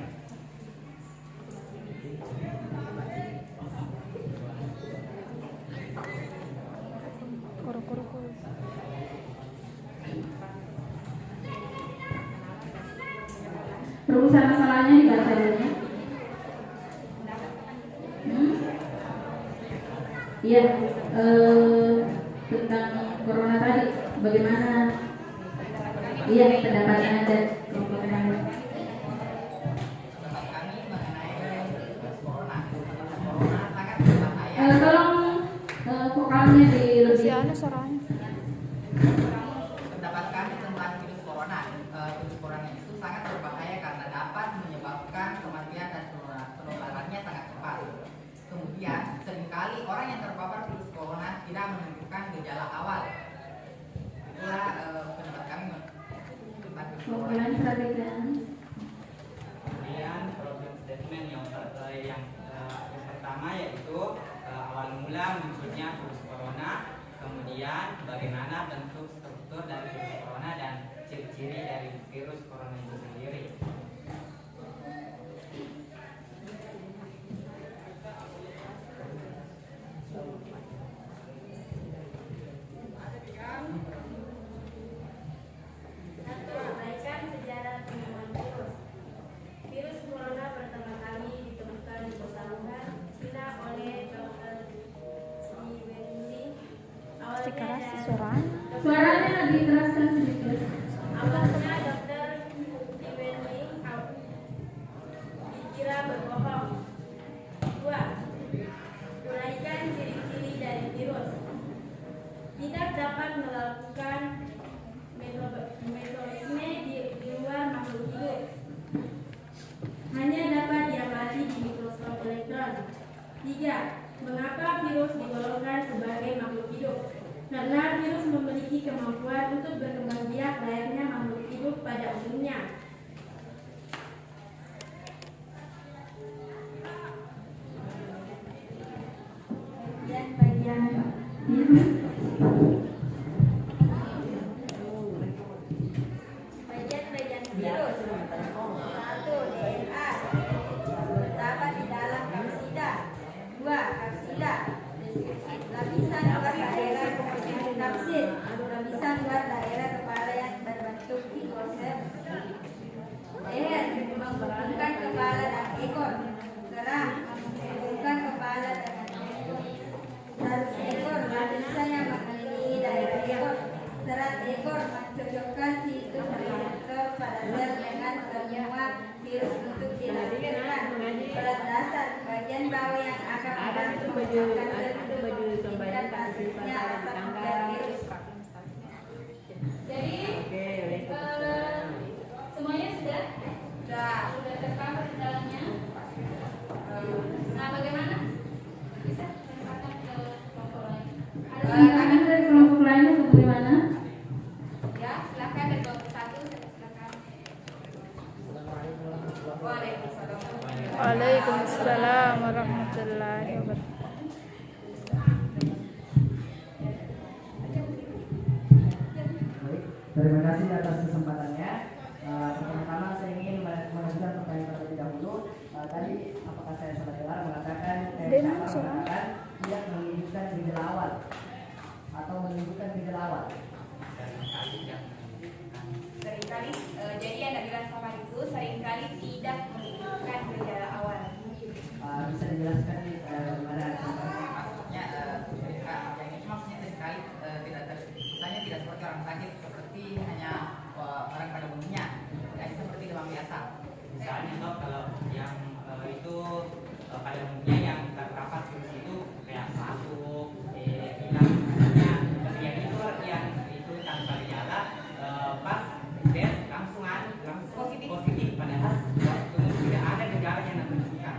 Rumusan masalahnya dibaca dulu. Iya, tentang corona tadi, bagaimana? Iya, pendapat Anda. Pendapat kami mengenai virus corona. Corona sangat berbahaya. Tolong vokalnya di lebih. Pendapat kami tentang virus corona. Virus corona itu sangat berbahaya karena dapat menyebabkan kematian dan penularannya sangat cepat. Kemudian, seringkali orang yang terpapar virus corona tidak menunjukkan gejala awal. Itulah pendapat kami tentang virus corona. Kemudian perhatikan. Kemudian problem statement yang pertama yaitu awal mula munculnya virus corona, kemudian bagaimana bentuk struktur dari virus corona dan ciri-ciri dari virus corona itu sendiri. Satu, uraikan sejarah temuan virus. Virus corona pertama kali ditemukan di kota Wuhan, Cina oleh Dr. Li Wenling. Suaranya lebih keraskan sedikit. Awalnya Dr. Li Wenling dikira berbohong. 2. Uraikan ciri-ciri dari virus. Tidak dapat melakukan metabolisme di luar makhluk hidup. Hanya dapat diamati di mikroskop elektron. 3. Mengapa virus digolongkan sebagai makhluk hidup? Karena virus memiliki kemampuan untuk berkembang biak layaknya makhluk hidup pada umumnya. Bagian-bagian virus. 1. DNA terdapat di dalam kapsida. 2. Kapsida. Lapisan luar daerah kapsid. Lapisan luar daerah kepala yang berbentuk hidrosfer. Leher menghubungkan kepala dan ekor. Gerah menghubungkan kepala dengan ekor. Lapisan yang mengelilingi daerah ekor. Serat ekor mencocokkan situs reseptor pada sel dengan semua virus untuk dilakukan. Pelat dasar bagian bawah yang akan membantu mencocokkan sel untuk memungkinkan masuknya asap dan virus. Jadi, semuanya sudah? Sudah tercover di dalamnya. Nah, bagaimana? Bisa menempatkan ke kelompok lain. Ada silakan dari kelompok lain atau bagaimana? Ya, silakan dari kelompok 1, silakan. Waalaikumsalam warahmatullahi wabarakatuh. Terima kasih atas kesempatannya. Pertama-tama saya ingin mengajukan pertanyaan terlebih dahulu. sekali tidak menunjukkan gejala awal. Bisa dijelaskan gimana contohnya? Maksudnya maksudnya sesekali tidak seperti orang sakit, seperti hanya orang pada umumnya, seperti demam biasa. Misalnya dok, kalau yang itu pada umumnya yang terdapat virus itu kayak batuk, pilek, yang itu tanpa gejala, pas tes langsung positif padahal tidak ada gejala yang menunjukkan.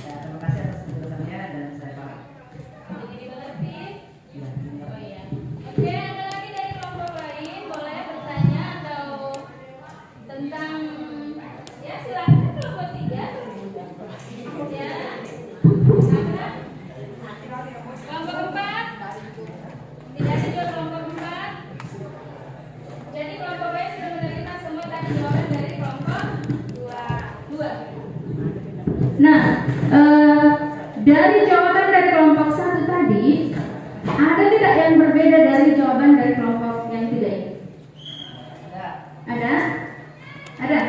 Terima kasih atas penjelasannya dan saya paham. Jadi dimengerti? Ya, Oh iya. Oke, ada lagi dari kelompok lain boleh bertanya atau tentang ya silakan kelompok 3. Ya. Ada? Kelompok 4. Tidak ada juga kelompok 4. Jadi kelompok B sudah menerima semua tadi jawaban dari kelompok 2. Nah, dari jawaban dari kelompok 1 tadi, ada tidak yang berbeda dari jawaban dari kelompok yang 3 ini? Ada? Ada?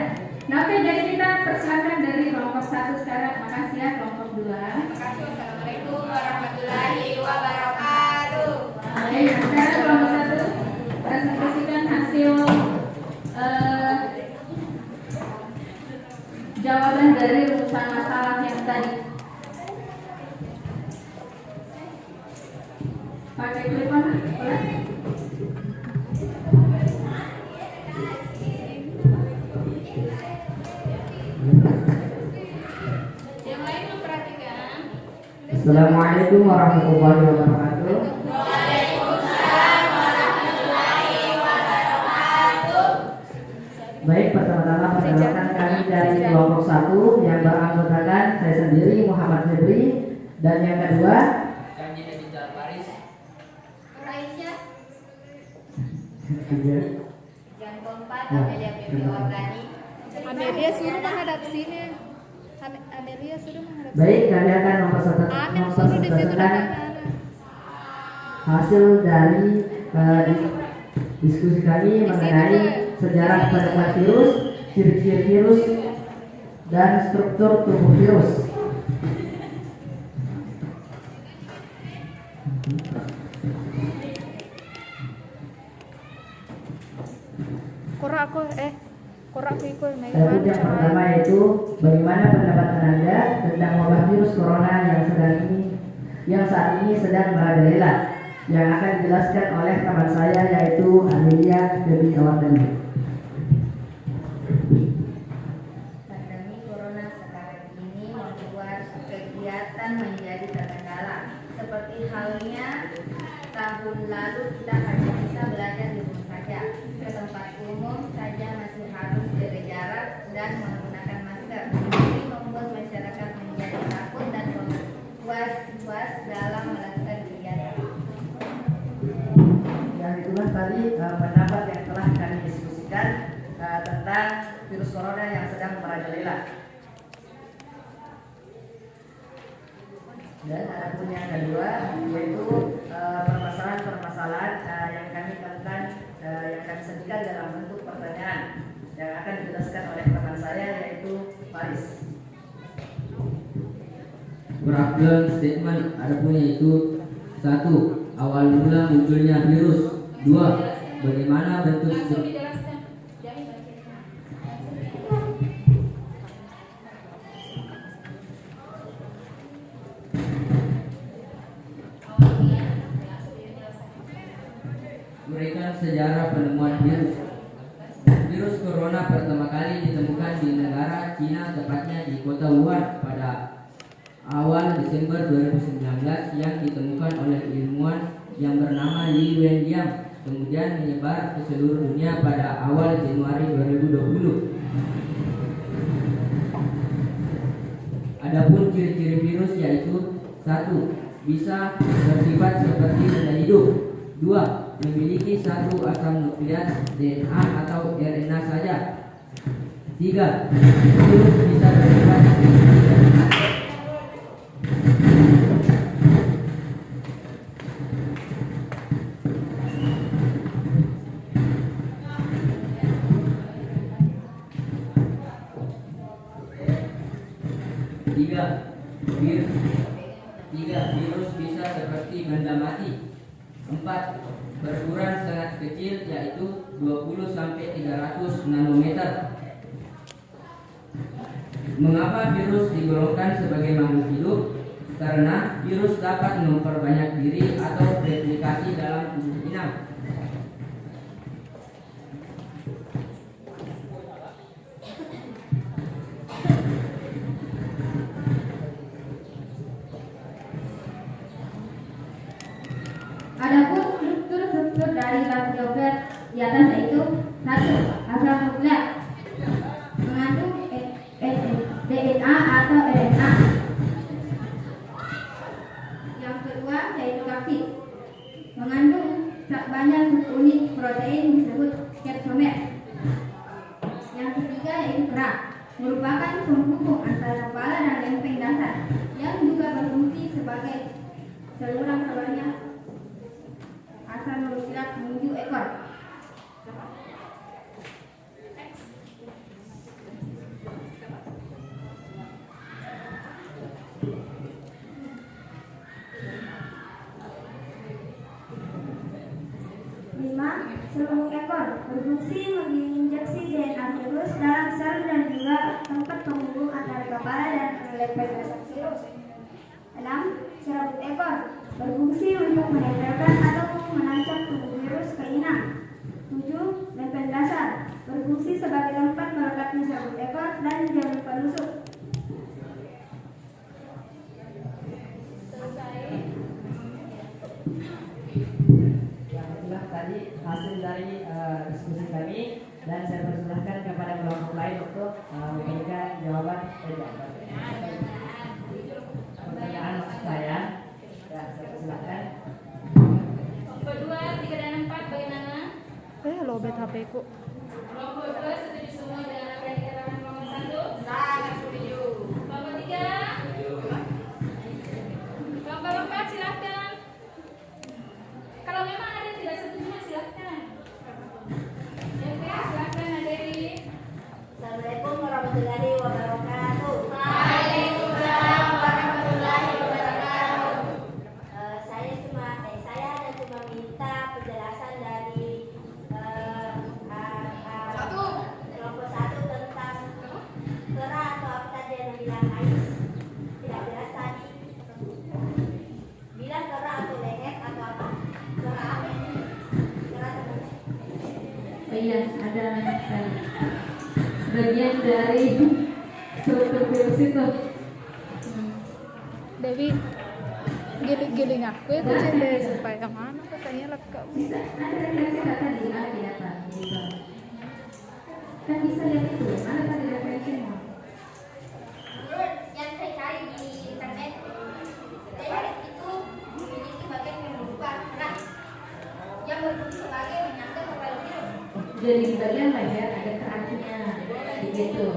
Nah, oke, jadi kita persilakan dari kelompok 1 sekarang. Makasih ya kelompok 2. Terima kasih. Wassalamualaikum warahmatullahi wabarakatuh. Oke, nah sekarang kelompok 1 presentasikan hasil jawaban dari rumusan masalah yang tadi. Pakai clip-on, boleh? Yang lain memperhatikan. Assalamualaikum warahmatullahi wabarakatuh. Baik, pertama-tama perkenalkan kami dari kelompok 1 yang beranggotakan saya sendiri Muhammad Febri dan yang kedua Aisyah. tiga. Yang keempat Amelia Baby Wardani. Amelia suruh menghadap sini. Amelia suruh menghadap sini. Baik, kami akan Amin suruh di situ mempresentasikan depan. hasil dari diskusi kami mengenai sejarah penemuan virus, ciri-ciri virus, dan struktur tubuh virus. Korak ikut Adapun yang pertama yaitu bagaimana pendapat Anda tentang wabah virus corona yang saat ini sedang merajalela, yang akan dijelaskan oleh teman saya yaitu Amelia Baby Wardani. Pandemi corona sekarang ini membuat kegiatan menjadi terkendala. Seperti halnya tahun lalu kita hanya bisa belajar di rumah saja. Ke tempat umum saja masih harus jaga jarak dan menggunakan masker. Ini membuat masyarakat menjadi takut dan was-was dalam melakukan kegiatan. Dan itulah tadi pendapat yang telah kami diskusikan tentang virus corona yang sedang merajalela. Dan adapun yang kedua yaitu permasalahan-permasalahan yang kami temukan yang kami sajikan dalam bentuk pertanyaan yang akan dijelaskan oleh teman saya yaitu Faris. Problem statement adapun yaitu 1. Awal mula munculnya virus. 2. Bagaimana bentuk Langsung dijelaskan. Jadi Berikan sejarah penemuan virus. Virus corona pertama kali ditemukan di negara Cina, tepatnya di kota Wuhan pada awal Desember 2019 yang ditemukan oleh ilmuwan yang bernama Li Wenliang, kemudian menyebar ke seluruh dunia pada awal Januari 2020. Adapun ciri-ciri virus yaitu 1. Bisa bersifat seperti benda hidup. 2. Memiliki satu asam nukleat DNA atau RNA saja. 3. Virus bisa bersifat Virus bisa seperti benda mati. 4. Berukuran sangat kecil, yaitu 20-300 nanometer. Mengapa virus digolongkan sebagai makhluk hidup? Karena virus dapat memperbanyak diri atau replikasi dalam tubuh inang. Adapun struktur dari lampu Doppler di atas yaitu 1. Asal nuklear mengandung DNA atau RNA. Yang kedua yaitu kapsid mengandung banyak subunit protein disebut capsomer. Yang ketiga yaitu kerak merupakan penghubung antara kepala dan lempeng dasar yang juga berfungsi sebagai saluran keluarnya asal bergerak menuju ekor. Seluruh ekor berfungsi menginjeksi DNA virus dalam sel dan juga tempat penghubung antara kepala dan lempeng dasar virus. 6. Serabut ekor berfungsi untuk menempelkan atau menancap tubuh virus ke inang. 7. Lempeng dasar berfungsi sebagai tempat melekatnya serabut ekor dan jalur penusuk. Itulah tadi hasil dari diskusi kami, dan saya persilahkan kepada kelompok lain untuk memberikan jawaban pertanyaan maksud saya. Ya, saya persilahkan. Kelompok 2, 3 dan 4 bagaimana? Lobet HP ku. Kelompok 2 setuju semua dengan apa yang dikatakan kelompok 1? Sangat setuju. Kelompok 3? Kelompok 4 silahkan. Kalau memang ada yang tidak setuju silahkan. Oke, silahkan Aderi. Assalamualaikum warahmatullahi wabarakatuh. Waalaikumsalam warahmatullahi wabarakatuh. Saya hanya cuma minta penjelasan dari kelompok 1 tentang kera atau apa tadi yang bilang ais. Tidak jelas tadi. Bilang kera atau leher atau apa? Kera apa ini? Kera atau leher? Iya, ada bagian dari struktur virus itu. Dewi, giling-giling aku itu cinta supaya mana katanya lekap. Bisa, ada referensi data di mana di data gitu. Kan bisa lihat itu, mana tadi referensinya? Yang saya cari di internet, leher itu memiliki bagian yang berupa keras yang berfungsi sebagai penyangga kepala virus. Jadi di bagian leher ada keranjangnya, begitu.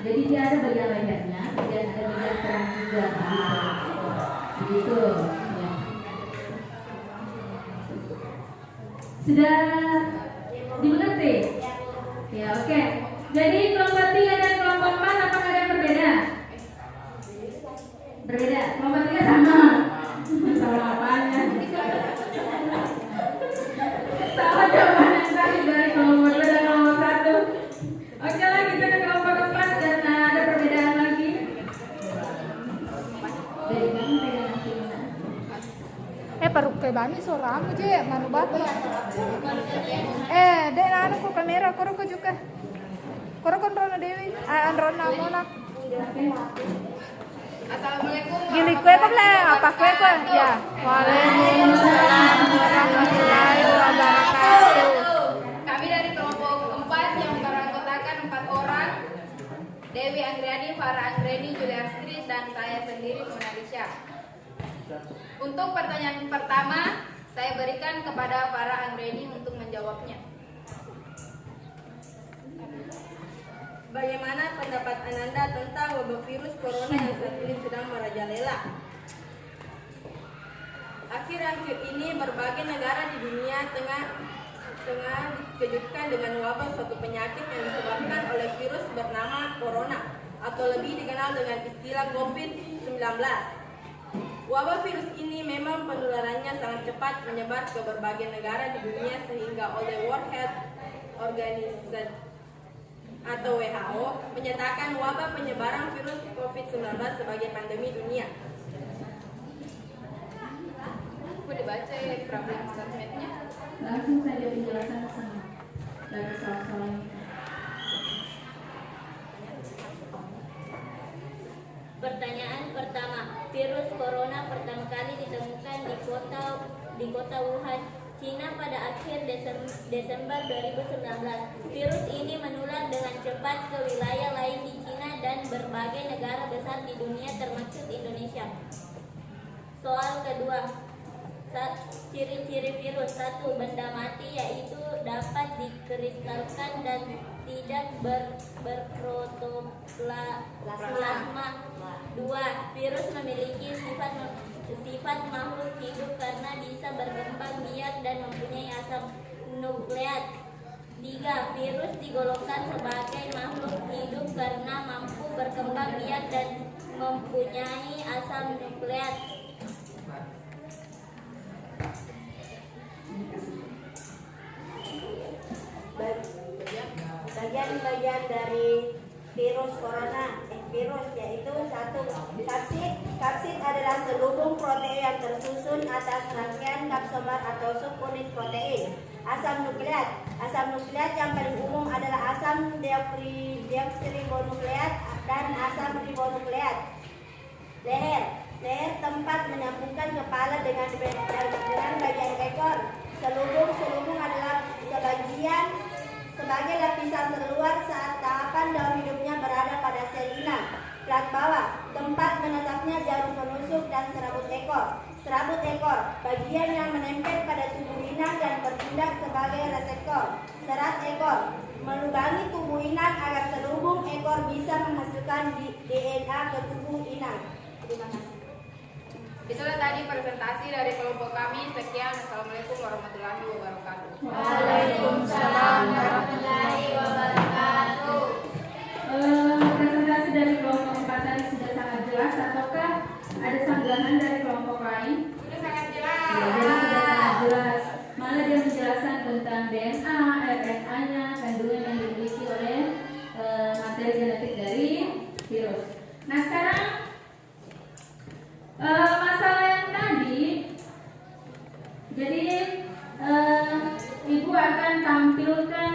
Jadi dia ada bagian lehernya, dan ada bagian kerang juga, begitu. Ya. Sudah dimengerti? Ya, oke. Jadi kelompok 3 dan kelompok 4 apakah ada yang berbeda? Berbeda. Kelompok 3 sama. Sama apanya? Sama jawaban yang tadi dari kelompok 2 dan kelompok 1. Oke lah, kita ke kelompok 4 dan ada perbedaan lagi. Paruk ke bami soramu je, manu batu. Dek anu ko kamera, koro ko juga. Koro kontrol Dewi, Androna Mona. Assalamualaikum. Gili kue ko le, apa kue ko? Ya. Waalaikumsalam warahmatullahi wabarakatuh. Kami dari kelompok 4 yang beranggotakan 4 orang, Dewi Anggreni, Farah Anggreni, Julia Astrid, dan saya sendiri Mona Lisha. Untuk pertanyaan pertama, saya berikan kepada Farah Anggreni untuk menjawabnya. Bagaimana pendapat Ananda tentang wabah virus corona yang saat ini sedang merajalela? Akhir-akhir ini berbagai negara di dunia tengah dengan dikejutkan dengan wabah suatu penyakit yang disebabkan oleh virus bernama corona atau lebih dikenal dengan istilah COVID-19. Wabah virus ini memang penularannya sangat cepat menyebar ke berbagai negara di dunia sehingga oleh World Health Organization atau WHO menyatakan wabah penyebaran virus COVID-19 sebagai pandemi dunia. Boleh baca ya problem statementnya? Langsung saja penjelasan sama dari soal-soal. Pertanyaan pertama, virus corona pertama kali ditemukan di kota Wuhan, Cina pada akhir Desember 2019. Virus ini menular dengan cepat ke wilayah lain di Cina dan berbagai negara besar di dunia termasuk Indonesia. Soal kedua, ciri-ciri virus. 1. Benda mati, yaitu dapat dikristalkan dan tidak berprotoplasma. 2. Virus memiliki sifat makhluk hidup karena bisa berkembang biak dan mempunyai asam nukleat. 3. Virus digolongkan sebagai makhluk hidup karena mampu berkembang biak dan mempunyai asam nukleat. Bagian-bagian dari virus corona, yaitu 1. Kapsid adalah selubung protein yang tersusun atas rangkaian kapsomer atau subunit protein. Asam nukleat yang paling umum adalah asam deoksiribonukleat dan asam ribonukleat. Leher tempat menyambungkan kepala dengan bagian ekor. Selubung adalah sebagai lapisan terluar saat tahapan daun hidupnya berada pada sel inang. Plat bawah, tempat menetapnya jarum penusuk dan serabut ekor. Bagian yang menempel pada tubuh inang dan bertindak sebagai reseptor. Serat ekor, melubangi tubuh inang agar selubung ekor bisa menghasilkan DNA ke tubuh inang. Terima kasih. Itulah tadi presentasi dari kelompok kami. Sekian, Assalamualaikum warahmatullahi wabarakatuh. Waalaikumsalam warahmatullahi wabarakatuh. Presentasi dari kelompok 4 tadi sudah sangat jelas, ataukah ada sanggahan dari kelompok lain? Sudah sangat jelas. Sudah sangat jelas. Malah dia menjelaskan tentang DNA, RNA-nya, kandungan yang dimiliki oleh materi genetik dari virus. Nah sekarang masalah yang tadi, jadi Ibu akan tampilkan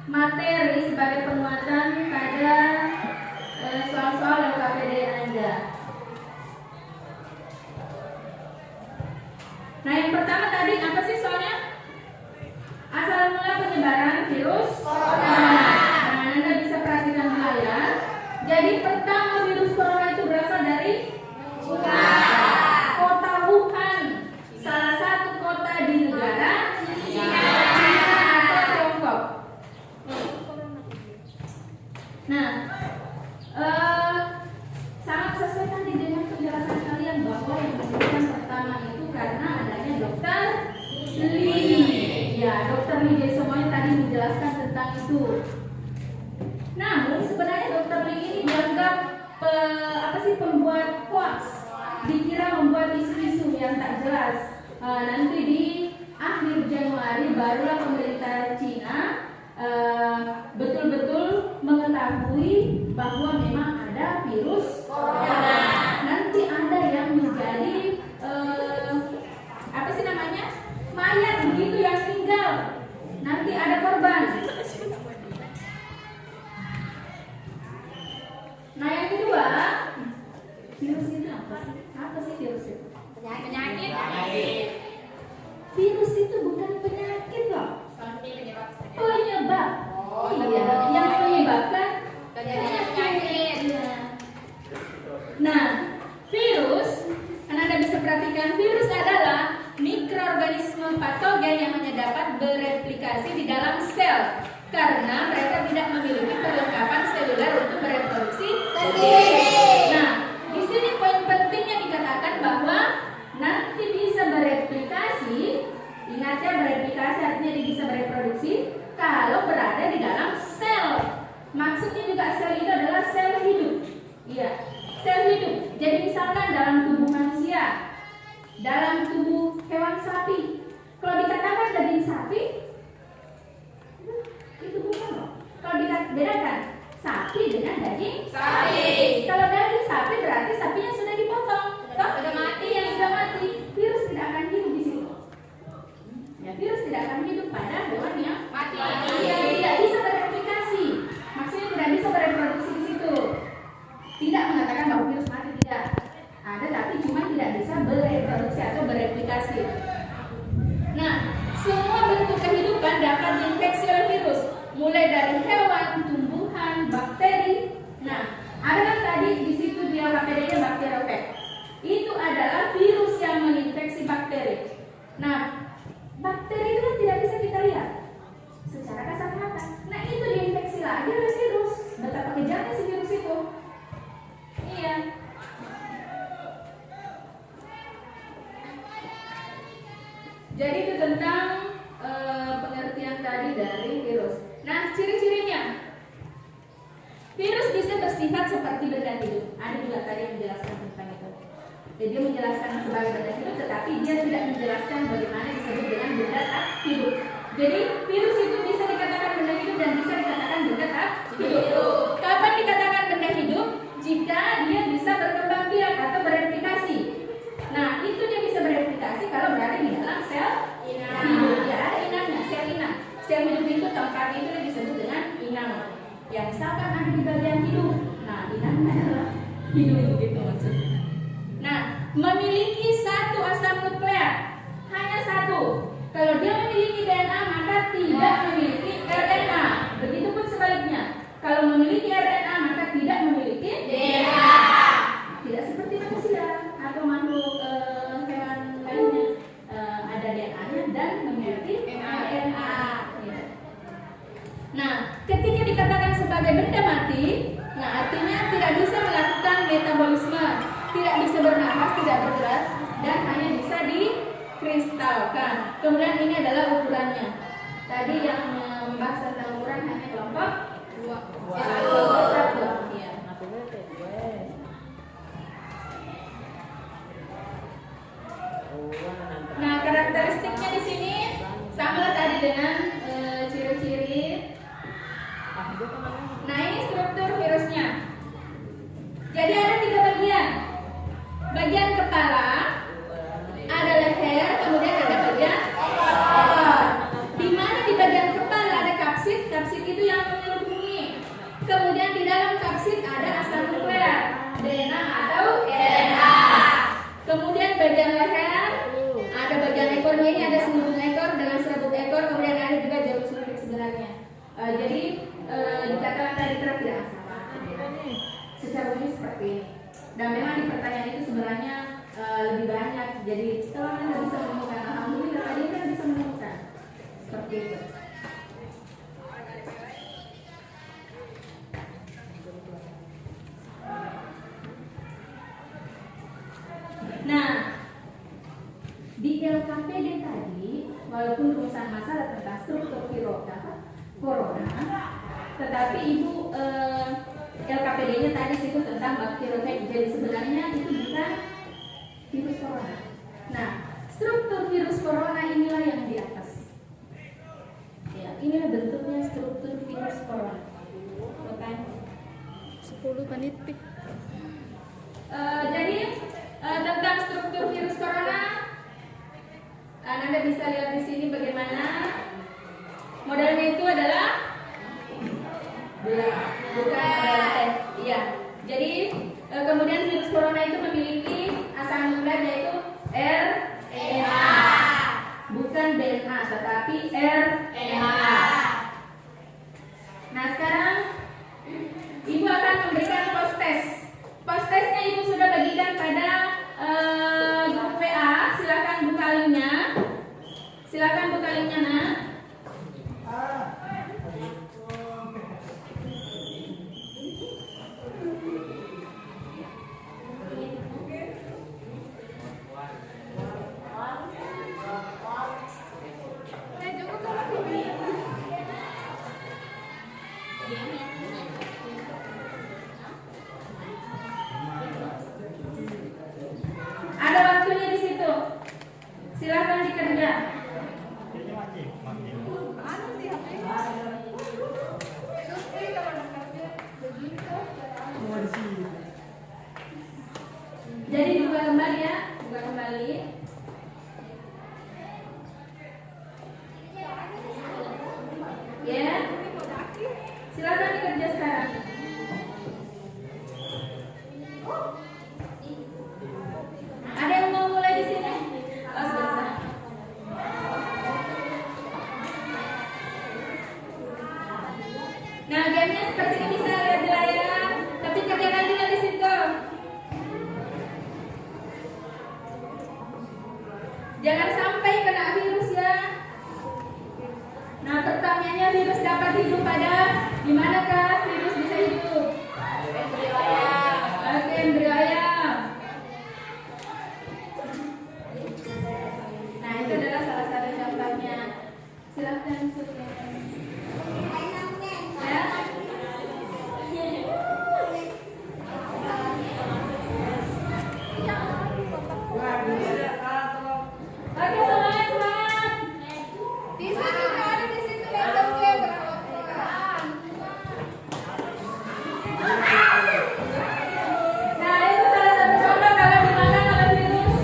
materi sebagai penguatan pada soal-soal LKPD Anda. Nah yang pertama tadi apa sih soalnya? Asal mula penyebaran virus corona. Nah Anda bisa perhatikan dulu ya. Jadi pertama virus corona itu berasal dari kota Wuhan, salah satu kota di negara Cina atau Tiongkok. Nah, sangat sesuai tadi dengan penjelasan kalian bahwa yang disebutkan pertama itu karena adanya Dokter Lee. Ya, Dokter Lee, jadi semuanya tadi menjelaskan tentang itu. Namun sebenarnya Dokter Lee ini dianggap pembuat hoax, dikira membuat isu-isu yang tak jelas. Nanti di akhir Januari barulah pemerintah Cina betul-betul mengetahui bahwa memang ada virus corona. Nanti ada yang menjadi mayat begitu yang tinggal. Nanti ada korban. Nah yang kedua, virus itu apa sih? Apa sih virus itu? Penyakit. Virus itu bukan penyakit loh. Penyebab. Oh iya, yang menyebabkan penyakit. Nah, virus, kan Anda bisa perhatikan, virus adalah mikroorganisme patogen yang hanya dapat bereplikasi di dalam sel karena mereka tidak memiliki perlengkapan seluler untuk bereproduksi sendiri. Nah, di sini poin pentingnya dikatakan bahwa nanti bisa bereplikasi. Ingat ya, bereplikasi Kenapa dia bisa bereproduksi? Kalau berada di dalam sel. Maksudnya juga sel itu adalah sel hidup. Iya, sel hidup. Jadi misalkan dalam tubuh manusia, dalam tubuh hewan sapi. Kalau dikatakan daging sapi, itu bukan loh. Kalau bedakan sapi dengan daging sapi. Kalau daging sapi berarti sapinya sudah dipotong, toh sudah mati, yang sudah mati. Virus tidak akan hidup di situ. Ya, virus tidak akan hidup pada hewan yang mati. Yang tidak bisa bereplikasi. Maksudnya tidak bisa bereproduksi di situ. Tidak mengatakan bahwa virus mati, tidak. Ada, tapi cuma tidak bisa bereproduksi atau bereplikasi. Nah, semua bentuk kehidupan dapat diinfeksi oleh virus, mulai dari hewan, tumbuhan, bakteri. Nah, ada kan tadi di situ dia bakterinya bakteriofag. Itu adalah virus yang menginfeksi bakteri. Nah, bakteri itu kan tidak bisa kita lihat secara kasat mata. Nah, itu diinfeksi lagi oleh virus. Betapa kejamnya si virus itu. Iya. Jadi itu tentang pengertian tadi dari virus. Nah, ciri-cirinya. Virus bisa bersifat seperti benda hidup. Ada juga tadi yang menjelaskan tentang itu. Jadi dia menjelaskan sebagai benda hidup, tetapi dia tidak menjelaskan bagaimana disebut dengan benda tak hidup. Jadi virus itu bisa dikatakan benda hidup dan bisa dikatakan benda tak hidup. Kapan dikatakan benda hidup? Jika dia bisa berkembang biak atau bereplikasi. Nah, itu dia bisa bereplikasi kalau berada di dalam sel hidup. Ya, ada inangnya, sel inang. Sel hidup itu tempatnya itu disebut dengan inang. Ya, misalkan ada di bagian hidung. Nah, inangnya adalah hidung gitu maksudnya. Nah, memiliki satu asam nukleat, hanya satu. Kalau dia memiliki DNA maka tidak memiliki RNA. Begitupun sebaliknya. Kalau memiliki RNA maka tidak memiliki DNA. Tidak seperti manusia atau makhluk hewan lainnya, ada DNA-nya dan memiliki RNA. Ya. Nah, ketika dikatakan sebagai benda mati, nah artinya tidak bisa melakukan metabolisme, tidak bisa bernapas, tidak bergerak, dan hanya bisa dikristalkan. Kemudian ini adalah ukurannya. Tadi yang membahas tentang ukuran hanya kelompok 1. Ya. Nah, karakteristiknya di sini sama tadi dengan ciri-ciri. Nah, ini struktur virusnya. Jadi ada 3 bagian. Bagian kepala, ada leher, kemudian ada bagian ekor. Di mana di bagian kepala ada kapsid, kapsid itu yang menyelubungi. Kemudian di dalam kapsid ada asam nukleat, DNA atau RNA. Kemudian bagian leher, ada bagian ekornya, ini ada selubung ekor dengan serabut ekor, kemudian ada juga jarum suntik sebenarnya. Jadi dikatakan tadi tidak sama. Secara umum seperti ini. Dan memang di pertanyaan itu sebenarnya lebih banyak. Jadi kalau Anda bisa menemukan, alhamdulillah tadi kan bisa menemukan seperti itu. Nah, di LKPD tadi, walaupun rumusan masalah tentang struktur corona, tetapi ibu LKPD-nya tadi situ tentang bakteriofag. Jadi sebenarnya itu bukan virus corona. Nah, struktur virus corona inilah yang di atas. Ya, inilah bentuknya struktur virus corona. Bukan 10 panitik. Jadi tentang struktur virus corona, Anda bisa lihat di sini bagaimana modelnya itu adalah bukan model iya. Jadi kemudian virus corona itu memiliki asam nukleat yaitu RNA, bukan DNA tetapi RNA. Nah, sekarang Ibu akan memberikan post test. Post testnya Ibu sudah bagikan pada grup WA. Silakan buka linknya. Silakan buka linknya, Nak. pertanyaannya, virus dapat hidup pada di manakah virus bisa hidup? Oke, embrio ayam. Nah, itu adalah salah satu contohnya. Silahkan Sufian. Ya. Oke, semangat, semangat. Di situ ada di situ laptopnya berapa? Nah, itu salah satu contoh kalau dimakan oleh virus.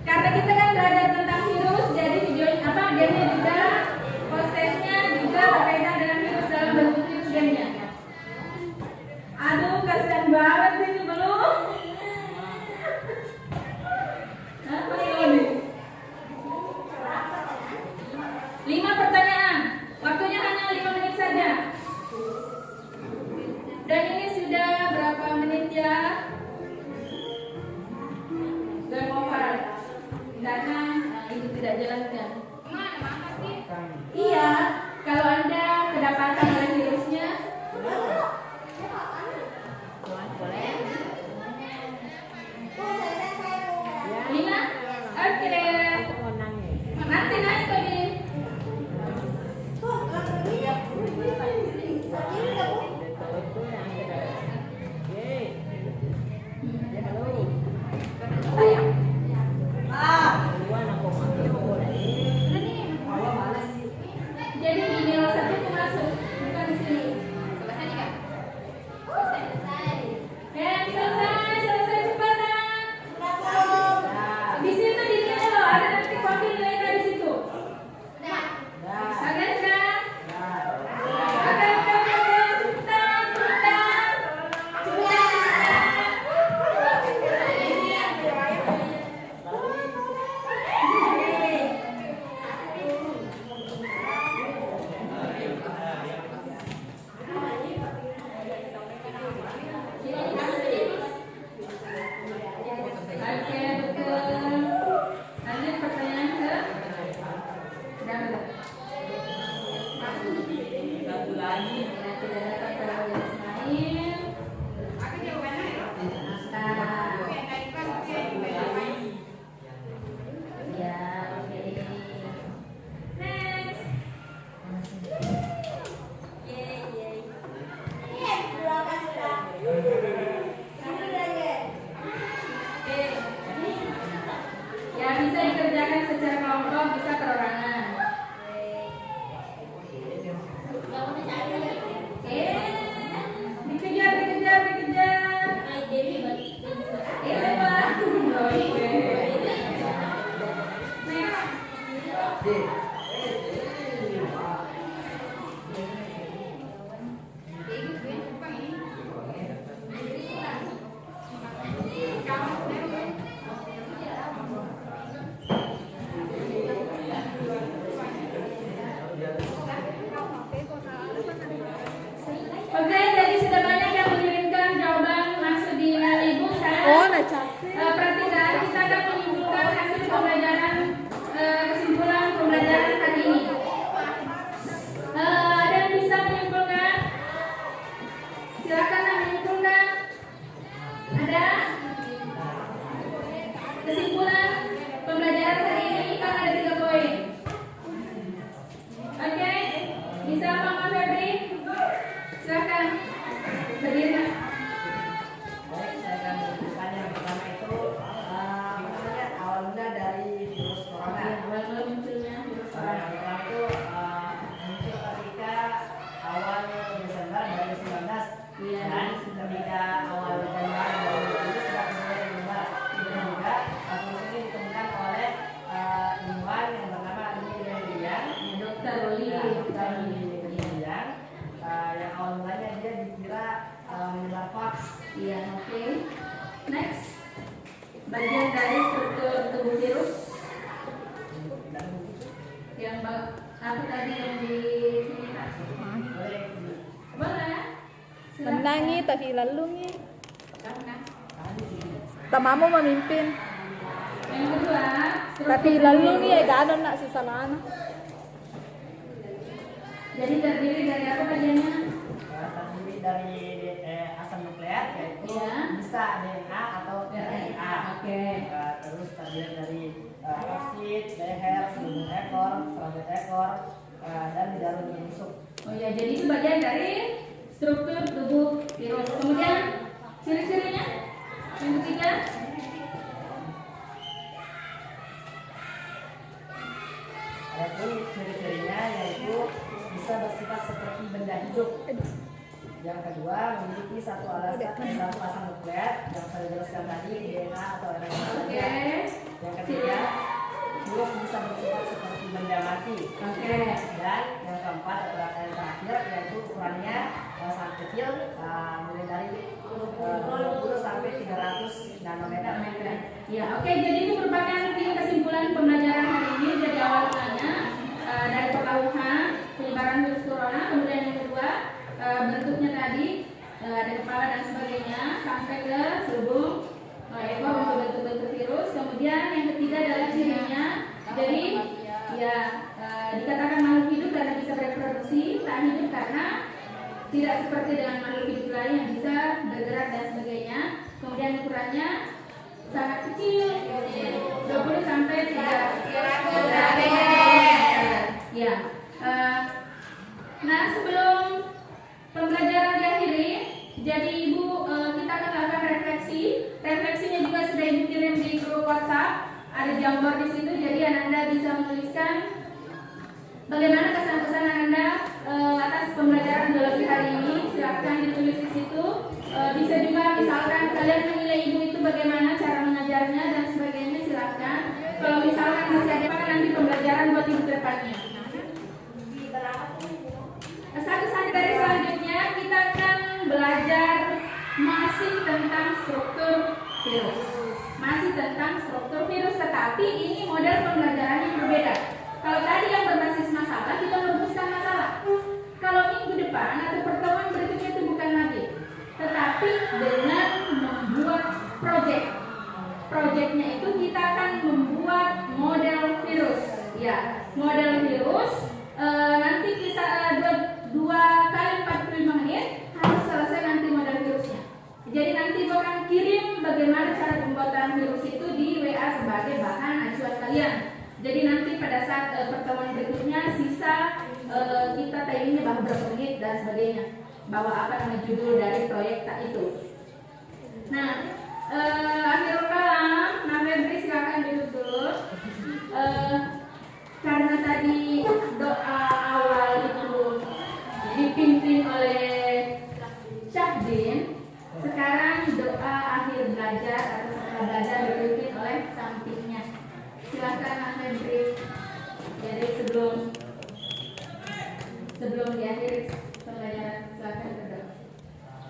Karena kita kan belajar tentang virus, jadi video gamenya juga, prosesnya juga berkaitan dengan virus dalam bentuk virus gamenya. Aduh, kasihan banget ini belum. Hah, masih lagi? 5 pertanyaan. Waktunya hanya 5 menit saja. Dan ini sudah berapa menit ya? Game over. Karena itu tidak jalankan. Iya, kalau Anda kedapatan oleh virusnya, Lina, oke. Nanti naik lagi. Jadi video 1 itu masuk, bukan di sini. Selesai nih, Kak? Selesai cepatan. Di situ dinilai loh, ada nanti konti nilainya di situ. Oke, kan? Oke, lanjut pertanyaan ke berapa? Satu lagi. Tidak dapat terlalu Ismail. Ya, oke. Next. Ya, bisa dikerjakan secara kelompok, bisa perorangan. Dikejar. Pak. Oke. Next. Oke, jadi sudah banyak yang mengirimkan jawaban masuk di email ibu. Sekarang perhatikan, kita akan menyimpulkan hasil pembelajaran, kesimpulan pembelajaran hari ini. Ada yang bisa menyimpulkan? Silakan menyimpulkan. Ada? Kesimpulan pembelajaran hari ini kan ada 3 poin. Oke, bisa Mama Febri? Silakan berdiri. Baik, saya akan menunjukkan yang pertama itu awal mula dari virus corona. Awal mula munculnya virus corona. Yang pertama itu muncul ketika awal Desember 2019 dan ketika awal Januari 2020 sudah mulai menyebar. Dan juga virus ini ditemukan oleh ilmuwan yang bernama Dr. Oli. Yang awal mulanya dia dikira menyebar hoax. Iya, oke. Next. Bagian dari struktur tubuh virus. Yang apa tadi yang di sini? Boleh. Menangi tapi lalungi. Tamamu memimpin. Yang kedua, Tapi lalu nih gak ada nak sisa mana. jadi terdiri dari apa bagiannya? Terdiri dari asam nukleat yaitu bisa DNA atau RNA. Oke. Terus terdiri dari oksid, leher, selubung ekor, serabut ekor, dan jarum penusuk. Oh ya, jadi itu bagian dari struktur tubuh virus. Kemudian ciri-cirinya yang ketiga. Adapun ciri-cirinya yaitu bisa bersifat seperti benda hidup. Yang kedua, memiliki satu asam nukleat yang saya jelaskan tadi, DNA atau RNA. Oke. Yang ketiga, virus bisa bersifat seperti benda mati. Oke. Dan yang keempat atau yang terakhir yaitu ukurannya sangat kecil, mulai dari 20 sampai 300 nanometer. Ya, oke. Jadi itu merupakan kesimpulan pembelajaran hari ini. Jadi awal mulanya dari pengetahuan penyebaran virus corona, kemudian yang kedua bentuknya tadi ada kepala dan sebagainya, sampai ke selubung ekor untuk bentuk-bentuk virus. Kemudian yang ketiga adalah cirinya. Jadi ya dikatakan makhluk hidup karena bisa bereproduksi, tak hidup karena tidak seperti dengan makhluk hidup lain yang bisa bergerak dan sebagainya. Kemudian ukurannya sangat kecil, 20 sampai 300. Ya. Nah, sebelum pembelajaran diakhiri, jadi Ibu kita akan melakukan refleksi. Refleksinya juga sudah Ibu kirim di grup WhatsApp. Ada jambar di situ, jadi Anda bisa menuliskan bagaimana kesan-kesan Anda atas pembelajaran biologi hari ini. Silakan ditulis di situ. Bisa juga misalkan kalian menilai Ibu itu bagaimana cara mengajarnya dan sebagainya, silakan. Kalau misalkan masih ada apa nanti pembelajaran buat Ibu ke depannya. Satu dari selanjutnya kita akan belajar masih tentang struktur virus. Masih tentang struktur virus, tetapi ini model pembelajaran yang berbeda. Kalau tadi yang berbasis masalah, kita merumuskan masalah. Kalau minggu depan atau pertemuan berikutnya itu bukan lagi, tetapi dengan membuat proyek. Proyeknya itu kita akan membuat model virus. Ya, model virus nanti kita 2 kali 45 menit harus selesai nanti model virusnya. Jadi nanti Ibu akan kirim bagaimana cara pembuatan virus itu di WA sebagai bahan acuan kalian. Jadi nanti pada saat pertemuan berikutnya sisa kita timingnya baru berapa menit dan sebagainya. Bawa apa nama judul dari proyek tak itu. Nah, akhirul kalam, Nah Febri silakan ditutup. Karena tadi doa awal itu dipimpin oleh Syahdin, sekarang doa akhir belajar atau setelah belajar dipimpin oleh sampingnya. Silakan Mas Febri. Jadi sebelum diakhiri pembelajaran, silakan berdoa.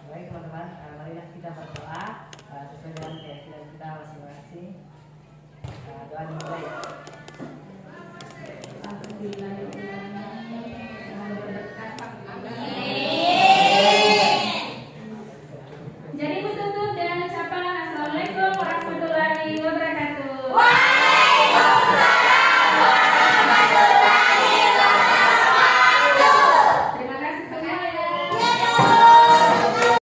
Baik teman-teman, marilah kita berdoa sesuai dengan keyakinan kita masing-masing. Doa dimulai. Jadi